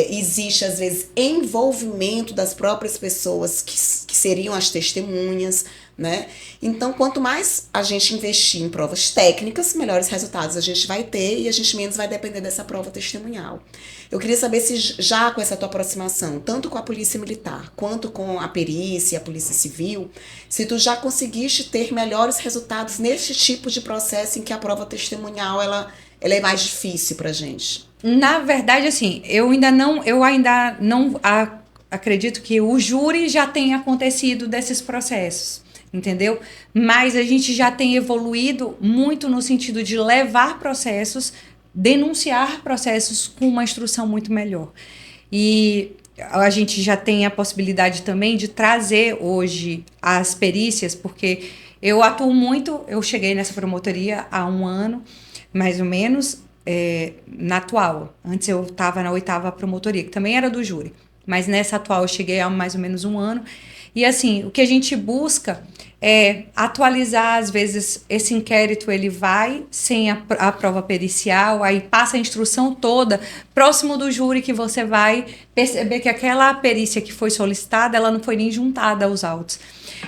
existe, às vezes, envolvimento das próprias pessoas que seriam as testemunhas, né? Então, quanto mais a gente investir em provas técnicas, melhores resultados a gente vai ter e a gente menos vai depender dessa prova testemunhal. Eu queria saber se já com essa tua aproximação, tanto com a polícia militar, quanto com a perícia e a polícia civil, se tu já conseguiste ter melhores resultados nesse tipo de processo em que a prova testemunhal ela é mais difícil pra gente. Na verdade, assim, eu ainda não acredito que o júri já tenha acontecido desses processos. Entendeu? Mas a gente já tem evoluído muito no sentido de levar processos, denunciar processos com uma instrução muito melhor. E a gente já tem a possibilidade também de trazer hoje as perícias, porque eu atuo muito, eu cheguei nessa promotoria há 1 ano, mais ou menos, na atual. Antes eu estava na 8ª promotoria, que também era do júri, mas nessa atual eu cheguei há mais ou menos 1 ano. E assim, o que a gente busca é atualizar, às vezes, esse inquérito, ele vai sem a prova pericial, aí passa a instrução toda, próximo do júri que você vai perceber que aquela perícia que foi solicitada, ela não foi nem juntada aos autos.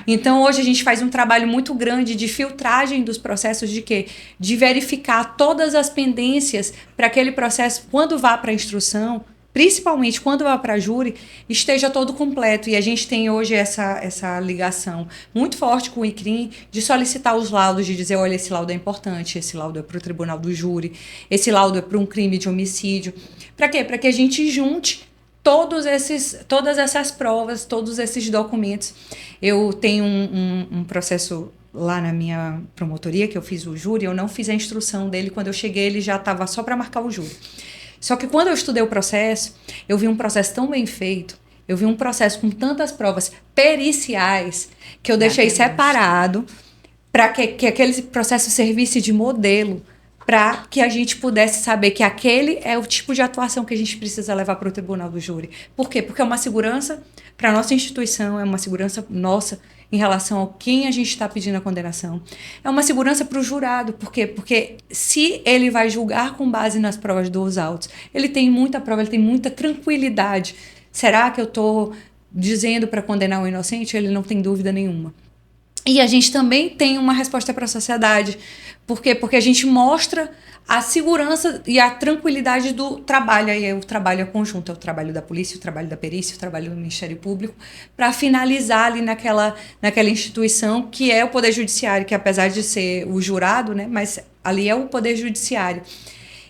Então, hoje a gente faz um trabalho muito grande de filtragem dos processos de quê? De verificar todas as pendências para aquele processo, quando vá para a instrução, principalmente quando vai para júri, esteja todo completo. E a gente tem hoje essa ligação muito forte com o ICRIM de solicitar os laudos, de dizer, olha, esse laudo é importante, esse laudo é para o tribunal do júri, esse laudo é para um crime de homicídio. Para quê? Para que a gente junte todas essas provas, todos esses documentos. Eu tenho um processo lá na minha promotoria, que eu fiz o júri, eu não fiz a instrução dele. Quando eu cheguei, ele já estava só para marcar o júri. Só que quando eu estudei o processo, eu vi um processo tão bem feito, eu vi um processo com tantas provas periciais, que eu deixei separado para que aquele processo servisse de modelo, para que a gente pudesse saber que aquele é o tipo de atuação que a gente precisa levar para o tribunal do júri. Por quê? Porque é uma segurança para a nossa instituição, é uma segurança nossa em relação ao quem a gente está pedindo a condenação. É uma segurança para o jurado. Por quê? Porque se ele vai julgar com base nas provas dos autos, ele tem muita prova, ele tem muita tranquilidade. Será que eu estou dizendo para condenar o inocente? Ele não tem dúvida nenhuma. E a gente também tem uma resposta para a sociedade. Por quê? Porque a gente mostra a segurança e a tranquilidade do trabalho. Aí o trabalho é conjunto, é o trabalho da polícia, o trabalho da perícia, o trabalho do Ministério Público, para finalizar ali naquela instituição que é o Poder Judiciário, que apesar de ser o jurado, né, mas ali é o Poder Judiciário.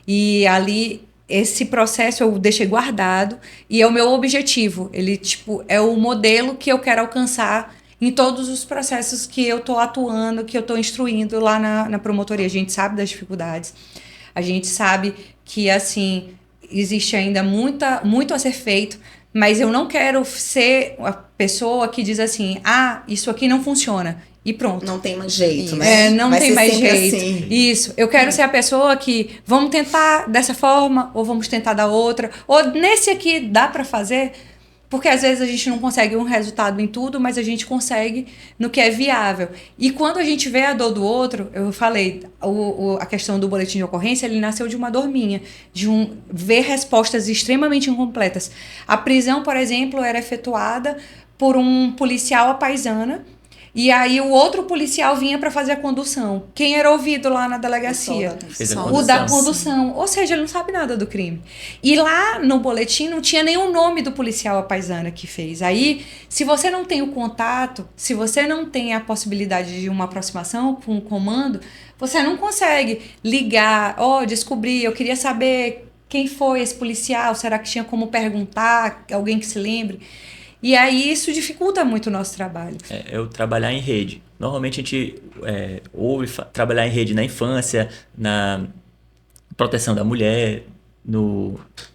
E ali esse processo eu deixei guardado e é o meu objetivo. Ele é o modelo que eu quero alcançar em todos os processos que eu estou atuando, que eu estou instruindo lá na promotoria. A gente sabe das dificuldades, a gente sabe que, assim, existe ainda muito a ser feito, mas eu não quero ser a pessoa que diz assim, isso aqui não funciona, e pronto. Não tem mais jeito, né? Não tem mais jeito. Assim. Isso. Eu quero ser a pessoa que, vamos tentar dessa forma, ou vamos tentar da outra, ou nesse aqui dá para fazer. Porque às vezes a gente não consegue um resultado em tudo, mas a gente consegue no que é viável. E quando a gente vê a dor do outro, eu falei, a questão do boletim de ocorrência, ele nasceu de uma dor minha, de ver respostas extremamente incompletas. A prisão, por exemplo, era efetuada por um policial à paisana, E aí o outro policial vinha para fazer a condução. Quem era ouvido lá na delegacia? Fez a O da condução. condução. Ou seja, ele não sabe nada do crime. E lá no boletim não tinha nenhum nome do policial à paisana que fez. Aí, se você não tem o contato, se você não tem a possibilidade de uma aproximação com o comando, você não consegue ligar, descobri, eu queria saber quem foi esse policial, será que tinha como perguntar, alguém que se lembre? E aí isso dificulta muito o nosso trabalho. É o trabalhar em rede. Normalmente a gente ouve trabalhar em rede na infância, na proteção da mulher,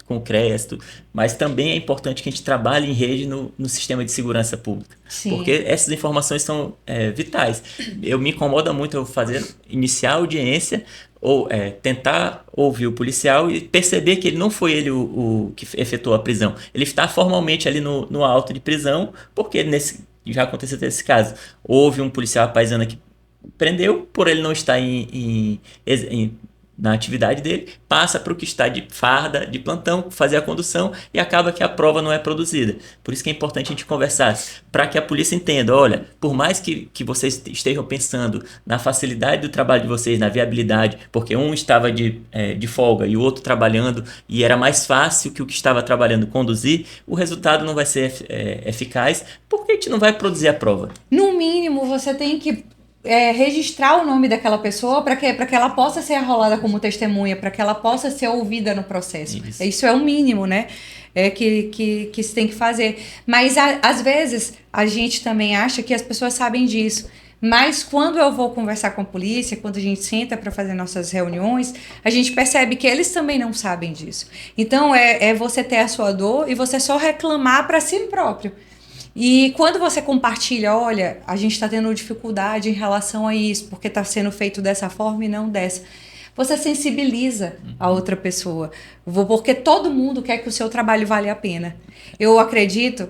com o CREAS, mas também é importante que a gente trabalhe em rede no sistema de segurança pública. Sim. Porque essas informações são vitais. Me incomoda muito eu iniciar a audiência ou tentar ouvir o policial e perceber que ele não foi ele o que efetuou a prisão. Ele está formalmente ali no auto de prisão, porque já aconteceu esse caso. Houve um policial à paisana que prendeu, por ele não estar na atividade dele, passa para o que está de farda, de plantão, fazer a condução e acaba que a prova não é produzida. Por isso que é importante a gente conversar, para que a polícia entenda, olha, por mais que vocês estejam pensando na facilidade do trabalho de vocês, na viabilidade, porque um estava de folga e o outro trabalhando e era mais fácil que o que estava trabalhando conduzir, o resultado não vai ser eficaz, porque a gente não vai produzir a prova. No mínimo, você tem que registrar o nome daquela pessoa para que ela possa ser arrolada como testemunha, para que ela possa ser ouvida no processo. Isso é o mínimo, né? Que se tem que fazer. Mas, às vezes, a gente também acha que as pessoas sabem disso. Mas quando eu vou conversar com a polícia, quando a gente senta para fazer nossas reuniões, a gente percebe que eles também não sabem disso. Então, é você ter a sua dor e você só reclamar para si próprio. E quando você compartilha, olha, a gente está tendo dificuldade em relação a isso, porque está sendo feito dessa forma e não dessa. Você sensibiliza a outra pessoa, porque todo mundo quer que o seu trabalho valha a pena. Eu acredito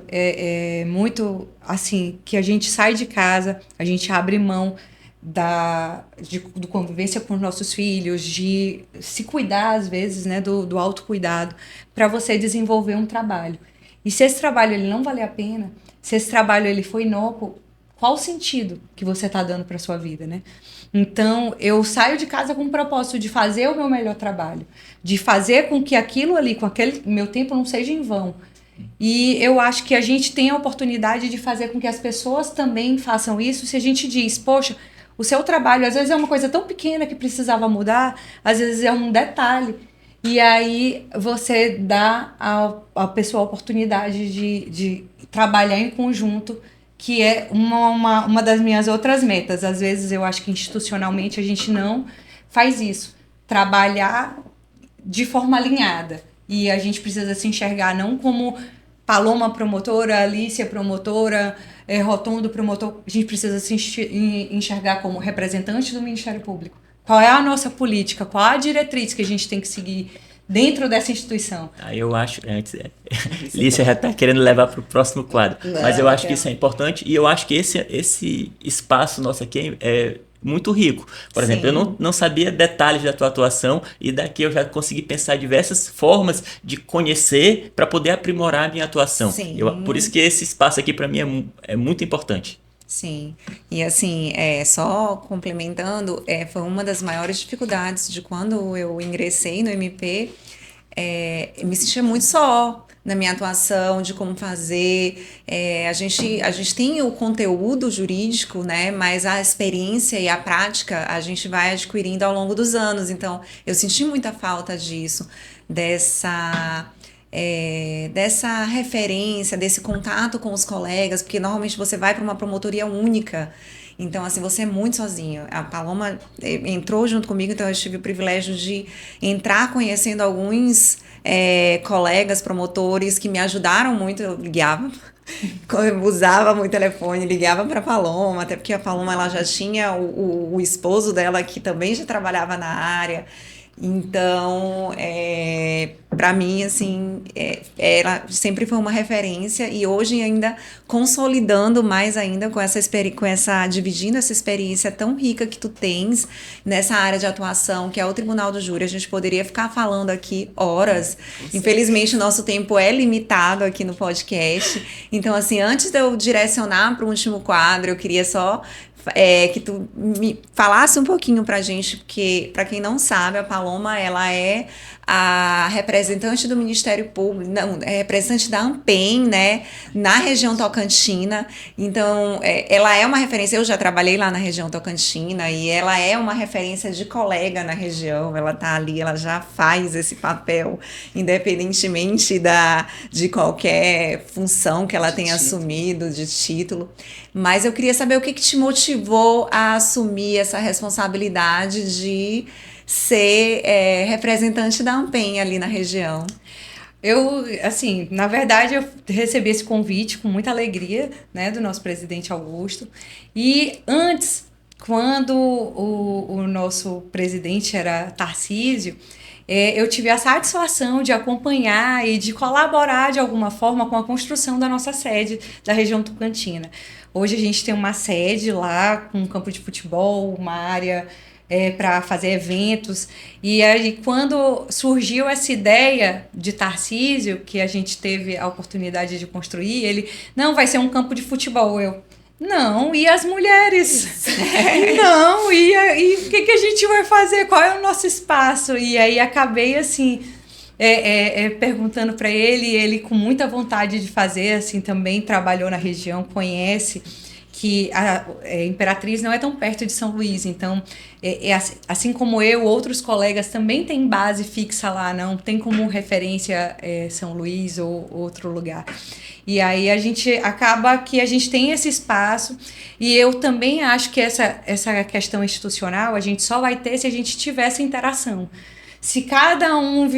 muito assim que a gente sai de casa, a gente abre mão do convivência com os nossos filhos, de se cuidar às vezes, né, do autocuidado, para você desenvolver um trabalho. E se esse trabalho ele não valer a pena, se esse trabalho ele foi inócuo, qual o sentido que você está dando para sua vida, né? Então, eu saio de casa com o propósito de fazer o meu melhor trabalho, de fazer com que aquilo ali, com aquele meu tempo não seja em vão. E eu acho que a gente tem a oportunidade de fazer com que as pessoas também façam isso, se a gente diz, poxa, o seu trabalho às vezes é uma coisa tão pequena que precisava mudar, às vezes é um detalhe. E aí você dá à pessoa a oportunidade de trabalhar em conjunto, que é uma das minhas outras metas. Às vezes eu acho que institucionalmente a gente não faz isso. Trabalhar de forma alinhada. E a gente precisa se enxergar não como Paloma promotora, Alicia promotora, Rotondo promotor. A gente precisa se enxergar como representante do Ministério Público. Qual é a nossa política? Qual a diretriz que a gente tem que seguir dentro dessa instituição? Eu acho... Lícia já está querendo levar para o próximo quadro. Mas eu acho que isso é importante. E eu acho que esse espaço nosso aqui é muito rico. Por exemplo, eu não sabia detalhes da tua atuação e daqui eu já consegui pensar diversas formas de conhecer para poder aprimorar a minha atuação. Por isso que esse espaço aqui para mim é muito importante. Sim, e assim, só complementando, foi uma das maiores dificuldades de quando eu ingressei no MP, eu me sentia muito só na minha atuação, de como fazer, a gente tem o conteúdo jurídico, né, mas a experiência e a prática a gente vai adquirindo ao longo dos anos, então eu senti muita falta disso, dessa referência, desse contato com os colegas, porque normalmente você vai para uma promotoria única, então assim, você é muito sozinho. A Paloma entrou junto comigo, então eu tive o privilégio de entrar conhecendo alguns colegas promotores que me ajudaram muito. Eu ligava, eu usava muito telefone, ligava para a Paloma, até porque a Paloma ela já tinha o esposo dela que também já trabalhava na área. Então, para mim, assim, ela sempre foi uma referência e hoje ainda consolidando mais ainda com dividindo essa experiência tão rica que tu tens nessa área de atuação, que é o Tribunal do Júri. A gente poderia ficar falando aqui horas. Infelizmente, o nosso tempo é limitado aqui no podcast. Então, assim, antes de eu direcionar para o último quadro, eu queria só que tu me falasse um pouquinho pra gente, porque, para quem não sabe, a Paloma, ela é a representante do Ministério Público, não, é representante da ANPEM, né, na região Tocantina. Então, ela é uma referência, eu já trabalhei lá na região Tocantina, e ela é uma referência de colega na região, ela tá ali, ela já faz esse papel, independentemente de qualquer função que ela tenha assumido, de título. Mas eu queria saber o que te motivou a assumir essa responsabilidade de ser representante da ANPEM ali na região. Assim, na verdade, eu recebi esse convite com muita alegria, né, do nosso presidente Augusto. E antes, quando o nosso presidente era Tarcísio, eu tive a satisfação de acompanhar e de colaborar de alguma forma com a construção da nossa sede da região Tocantina. Hoje a gente tem uma sede lá com um campo de futebol, uma área para fazer eventos. E aí, quando surgiu essa ideia de Tarcísio, que a gente teve a oportunidade de construir, ele, não, vai ser um campo de futebol. Não, e as mulheres? Não, e o que a gente vai fazer? Qual é o nosso espaço? E aí acabei, assim, perguntando para ele com muita vontade de fazer, assim, também trabalhou na região, conhece que a Imperatriz não é tão perto de São Luís, então, assim como eu, outros colegas também têm base fixa lá, não tem como referência São Luís ou outro lugar. E aí a gente acaba que a gente tem esse espaço, e eu também acho que essa questão institucional a gente só vai ter se a gente tiver essa interação. Se cada um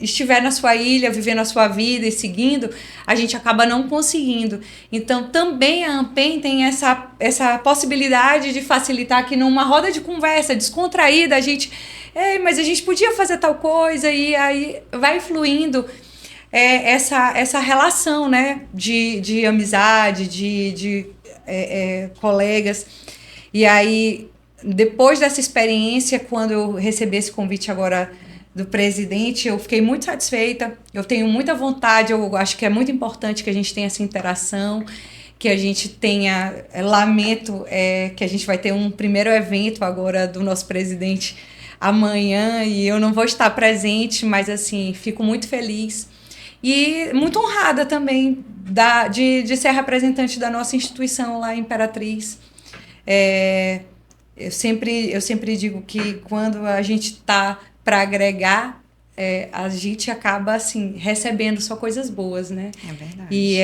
estiver na sua ilha, vivendo a sua vida e seguindo, a gente acaba não conseguindo. Então, também a ANPEM tem essa possibilidade de facilitar que numa roda de conversa descontraída, a gente... mas a gente podia fazer tal coisa, e aí vai fluindo essa relação, né, de amizade, de colegas. E aí... Depois dessa experiência, quando eu recebi esse convite agora do presidente, eu fiquei muito satisfeita, eu tenho muita vontade, eu acho que é muito importante que a gente tenha essa interação, que a gente tenha, lamento que a gente vai ter um primeiro evento agora do nosso presidente amanhã, e eu não vou estar presente, mas assim, fico muito feliz e muito honrada também de ser representante da nossa instituição lá em Imperatriz. Eu sempre digo que quando a gente está para agregar, a gente acaba assim, recebendo só coisas boas, né? É verdade. E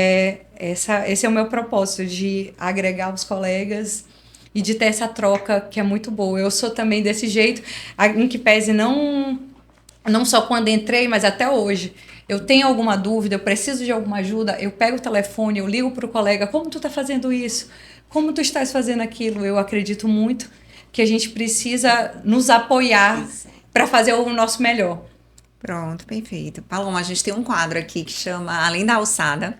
esse é o meu propósito, de agregar os colegas e de ter essa troca que é muito boa. Eu sou também desse jeito, em que pese não só quando entrei, mas até hoje. Eu tenho alguma dúvida, eu preciso de alguma ajuda, eu pego o telefone, eu ligo para o colega, como tu está fazendo isso? Como tu estás fazendo aquilo? Eu acredito muito que a gente precisa nos apoiar para fazer o nosso melhor. Pronto, perfeito. Paloma, a gente tem um quadro aqui que chama Além da Alçada,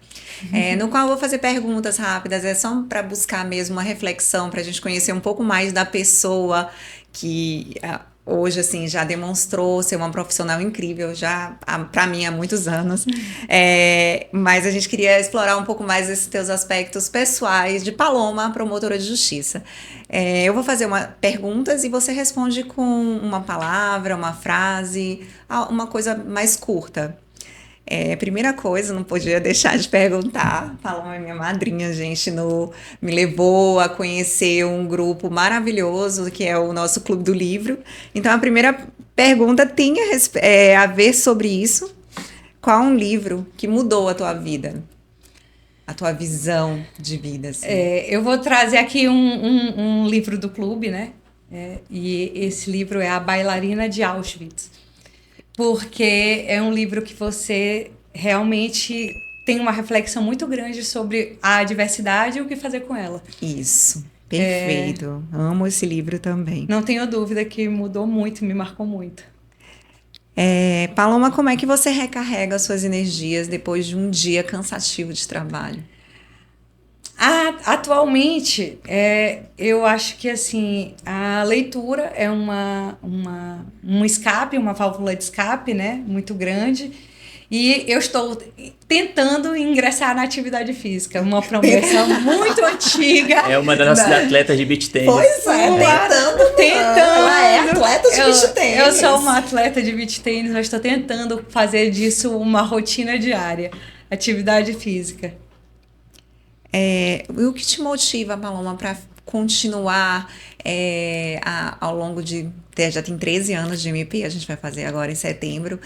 no qual eu vou fazer perguntas rápidas, só para buscar mesmo uma reflexão, para a gente conhecer um pouco mais da pessoa que hoje, assim, já demonstrou ser uma profissional incrível, já para mim há muitos anos. Mas a gente queria explorar um pouco mais esses teus aspectos pessoais de Paloma, promotora de justiça. Eu vou fazer perguntas e você responde com uma palavra, uma frase, uma coisa mais curta. Primeira coisa, não podia deixar de perguntar. Paloma é minha madrinha, gente, me levou a conhecer um grupo maravilhoso, que é o nosso Clube do Livro. Então, a primeira pergunta tem a ver sobre isso. Qual um livro que mudou a tua vida? A tua visão de vida, assim? Eu vou trazer aqui um livro do clube, né? E esse livro é A Bailarina de Auschwitz. Porque é um livro que você realmente tem uma reflexão muito grande sobre a diversidade e o que fazer com ela. Isso, perfeito. Amo esse livro também. Não tenho dúvida que mudou muito, me marcou muito. Paloma, como é que você recarrega suas energias depois de um dia cansativo de trabalho? Atualmente, eu acho que assim, a leitura é um escape, uma válvula de escape, né, muito grande. E eu estou tentando ingressar na atividade física, uma promessa muito antiga. É uma das nossas atletas de beach tennis. Pois é, tentando. Ela é atleta de beach tennis. Eu sou uma atleta de beach tennis, mas estou tentando fazer disso uma rotina diária, atividade física. E o que te motiva, Paloma, para continuar ao longo de... Já tem 13 anos de MP, a gente vai fazer agora em setembro.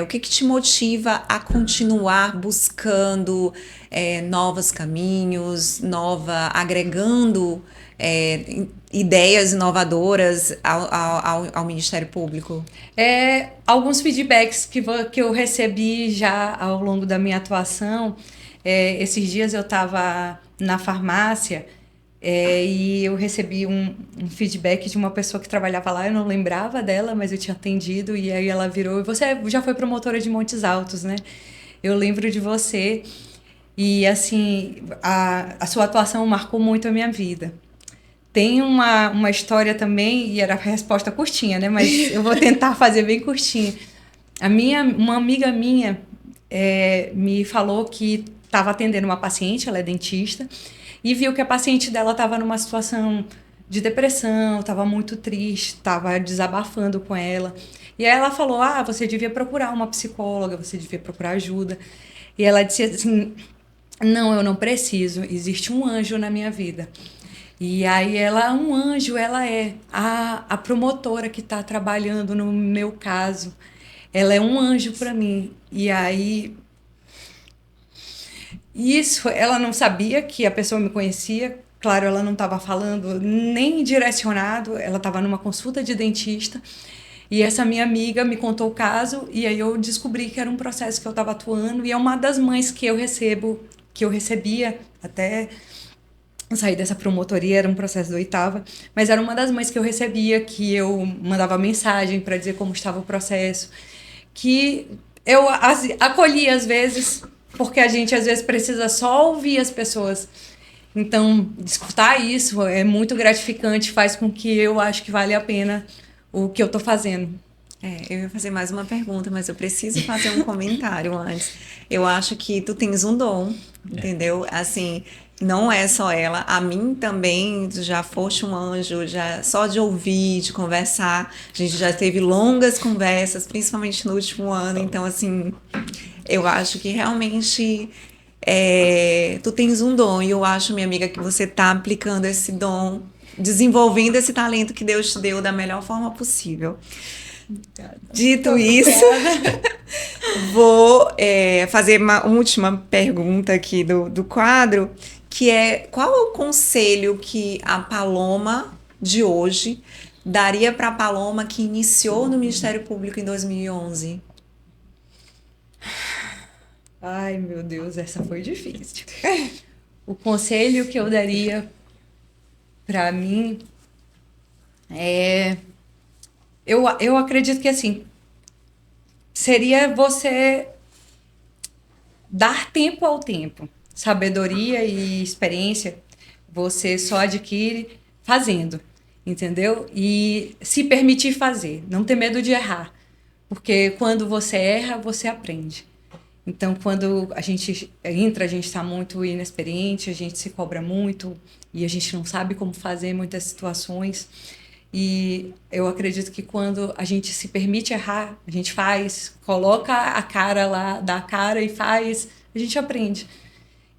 O que te motiva a continuar buscando novos caminhos, agregando ideias inovadoras ao Ministério Público? Alguns feedbacks que eu recebi já ao longo da minha atuação. Esses dias eu estava na farmácia e eu recebi um feedback de uma pessoa que trabalhava lá. Eu não lembrava dela, mas eu tinha atendido. E aí ela virou: você já foi promotora de Montes Altos, né? Eu lembro de você. E assim, a sua atuação marcou muito a minha vida. Tem uma história também, e era a resposta curtinha, né? Mas eu vou tentar fazer bem curtinha. Uma amiga minha me falou que estava atendendo uma paciente, ela é dentista, e viu que a paciente dela estava numa situação de depressão, estava muito triste, estava desabafando com ela. E aí ela falou: você devia procurar uma psicóloga, você devia procurar ajuda. E ela disse assim: não, eu não preciso, existe um anjo na minha vida. E aí um anjo, ela é a promotora que está trabalhando no meu caso. Ela é um anjo para mim. E aí... Isso, ela não sabia que a pessoa me conhecia. Claro, ela não estava falando nem direcionado. Ela estava numa consulta de dentista. E essa minha amiga me contou o caso. E aí eu descobri que era um processo que eu estava atuando. E é uma das mães que eu recebia até sair dessa promotoria. Era um processo do Oitava. Mas era uma das mães que eu recebia, que eu mandava mensagem para dizer como estava o processo. Que eu acolhi às vezes... Porque a gente, às vezes, precisa só ouvir as pessoas. Então, escutar isso é muito gratificante, faz com que eu acho que vale a pena o que eu estou fazendo. Eu ia fazer mais uma pergunta, mas eu preciso fazer um comentário antes. Eu acho que tu tens um dom, entendeu? Assim, não é só ela. A mim também, tu já foste um anjo, já só de ouvir, de conversar. A gente já teve longas conversas, principalmente no último ano. Então, assim... Eu acho que realmente tu tens um dom, e eu acho, minha amiga, que você está aplicando esse dom, desenvolvendo esse talento que Deus te deu da melhor forma possível. Dito isso, vou fazer uma última pergunta aqui do quadro, que é: qual é o conselho que a Paloma de hoje daria para a Paloma que iniciou no Ministério Público em 2011? Ai, meu Deus, essa foi difícil. O conselho que eu daria para mim eu acredito que assim seria você dar tempo ao tempo. Sabedoria e experiência você só adquire fazendo, entendeu? E se permitir fazer, não ter medo de errar, porque quando você erra, você aprende. Então, quando a gente entra, a gente está muito inexperiente, a gente se cobra muito e a gente não sabe como fazer muitas situações. E eu acredito que quando a gente se permite errar, a gente faz, coloca a cara lá, dá a cara e faz, a gente aprende.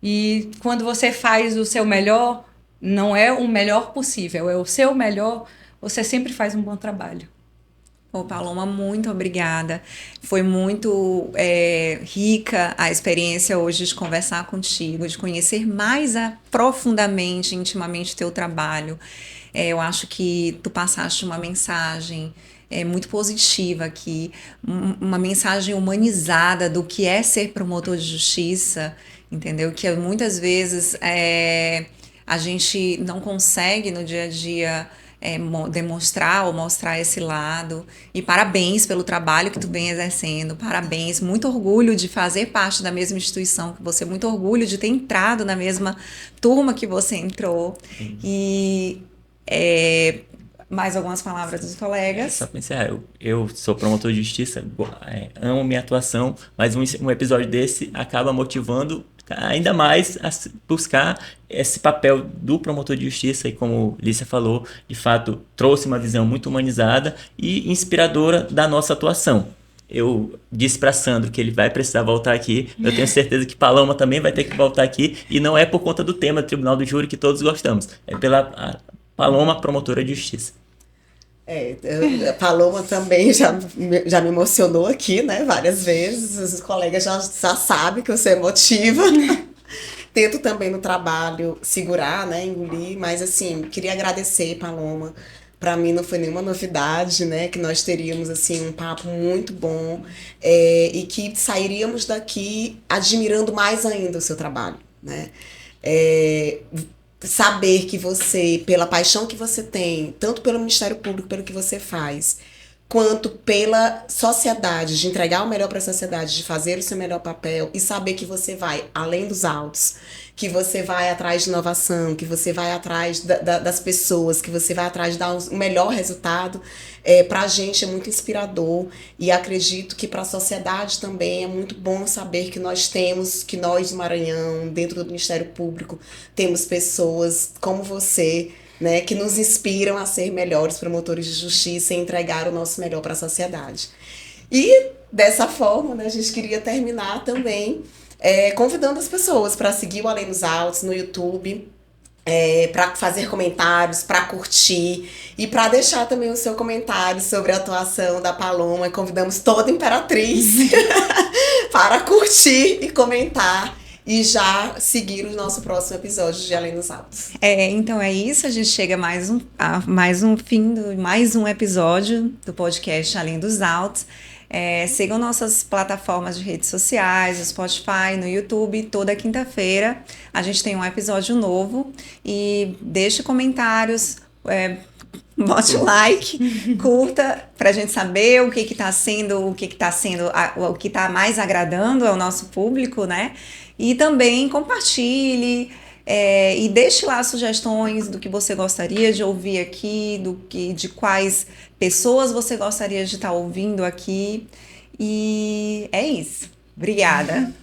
E quando você faz o seu melhor, não é o melhor possível, é o seu melhor, você sempre faz um bom trabalho. Paloma, muito obrigada. Foi muito rica a experiência hoje de conversar contigo, de conhecer mais profundamente, intimamente o teu trabalho. Eu acho que tu passaste uma mensagem muito positiva aqui, uma mensagem humanizada do que é ser promotor de justiça, entendeu? Que muitas vezes a gente não consegue no dia a dia demonstrar ou mostrar esse lado. E parabéns pelo trabalho que tu vem exercendo, parabéns, muito orgulho de fazer parte da mesma instituição que você, muito orgulho de ter entrado na mesma turma que você entrou. E mais algumas palavras dos colegas. Só pensar, eu sou promotor de justiça, amo minha atuação, mas um episódio desse acaba motivando ainda mais a buscar esse papel do promotor de justiça, e como Lícia falou, de fato trouxe uma visão muito humanizada e inspiradora da nossa atuação. Eu disse para Sandro que ele vai precisar voltar aqui, eu tenho certeza que Paloma também vai ter que voltar aqui, e não é por conta do tema do Tribunal do Júri que todos gostamos, é pela Paloma, promotora de justiça. A Paloma também já me emocionou aqui, né, várias vezes. Os colegas já sabem que eu sou emotiva. Tento também no trabalho segurar, né, engolir, mas assim, queria agradecer, Paloma. Para mim não foi nenhuma novidade, né, que nós teríamos assim um papo muito bom, e que sairíamos daqui admirando mais ainda o seu trabalho, né? Saber que você, pela paixão que você tem, tanto pelo Ministério Público, pelo que você faz, quanto pela sociedade, de entregar o melhor para a sociedade, de fazer o seu melhor papel, e saber que você vai além dos autos, que você vai atrás de inovação, que você vai atrás das pessoas, que você vai atrás de dar o melhor resultado, para a gente é muito inspirador, e acredito que para a sociedade também é muito bom saber que nós do Maranhão, dentro do Ministério Público, temos pessoas como você, né, que nos inspiram a ser melhores promotores de justiça e entregar o nosso melhor para a sociedade. E dessa forma, né, a gente queria terminar também convidando as pessoas para seguir o Além dos Autos no YouTube, para fazer comentários, para curtir e para deixar também o seu comentário sobre a atuação da Paloma. Convidamos toda a Imperatriz para curtir e comentar. E já seguir o nosso próximo episódio de Além dos Autos. Então é isso, a gente chega a mais um episódio do podcast Além dos Autos. Sigam nossas plataformas de redes sociais, no Spotify, no YouTube, toda quinta-feira a gente tem um episódio novo, e deixe comentários, bote o like, curta, pra gente saber o que tá mais agradando ao nosso público, né? E também compartilhe, e deixe lá sugestões do que você gostaria de ouvir aqui, de quais pessoas você gostaria de estar ouvindo aqui. E é isso. Obrigada.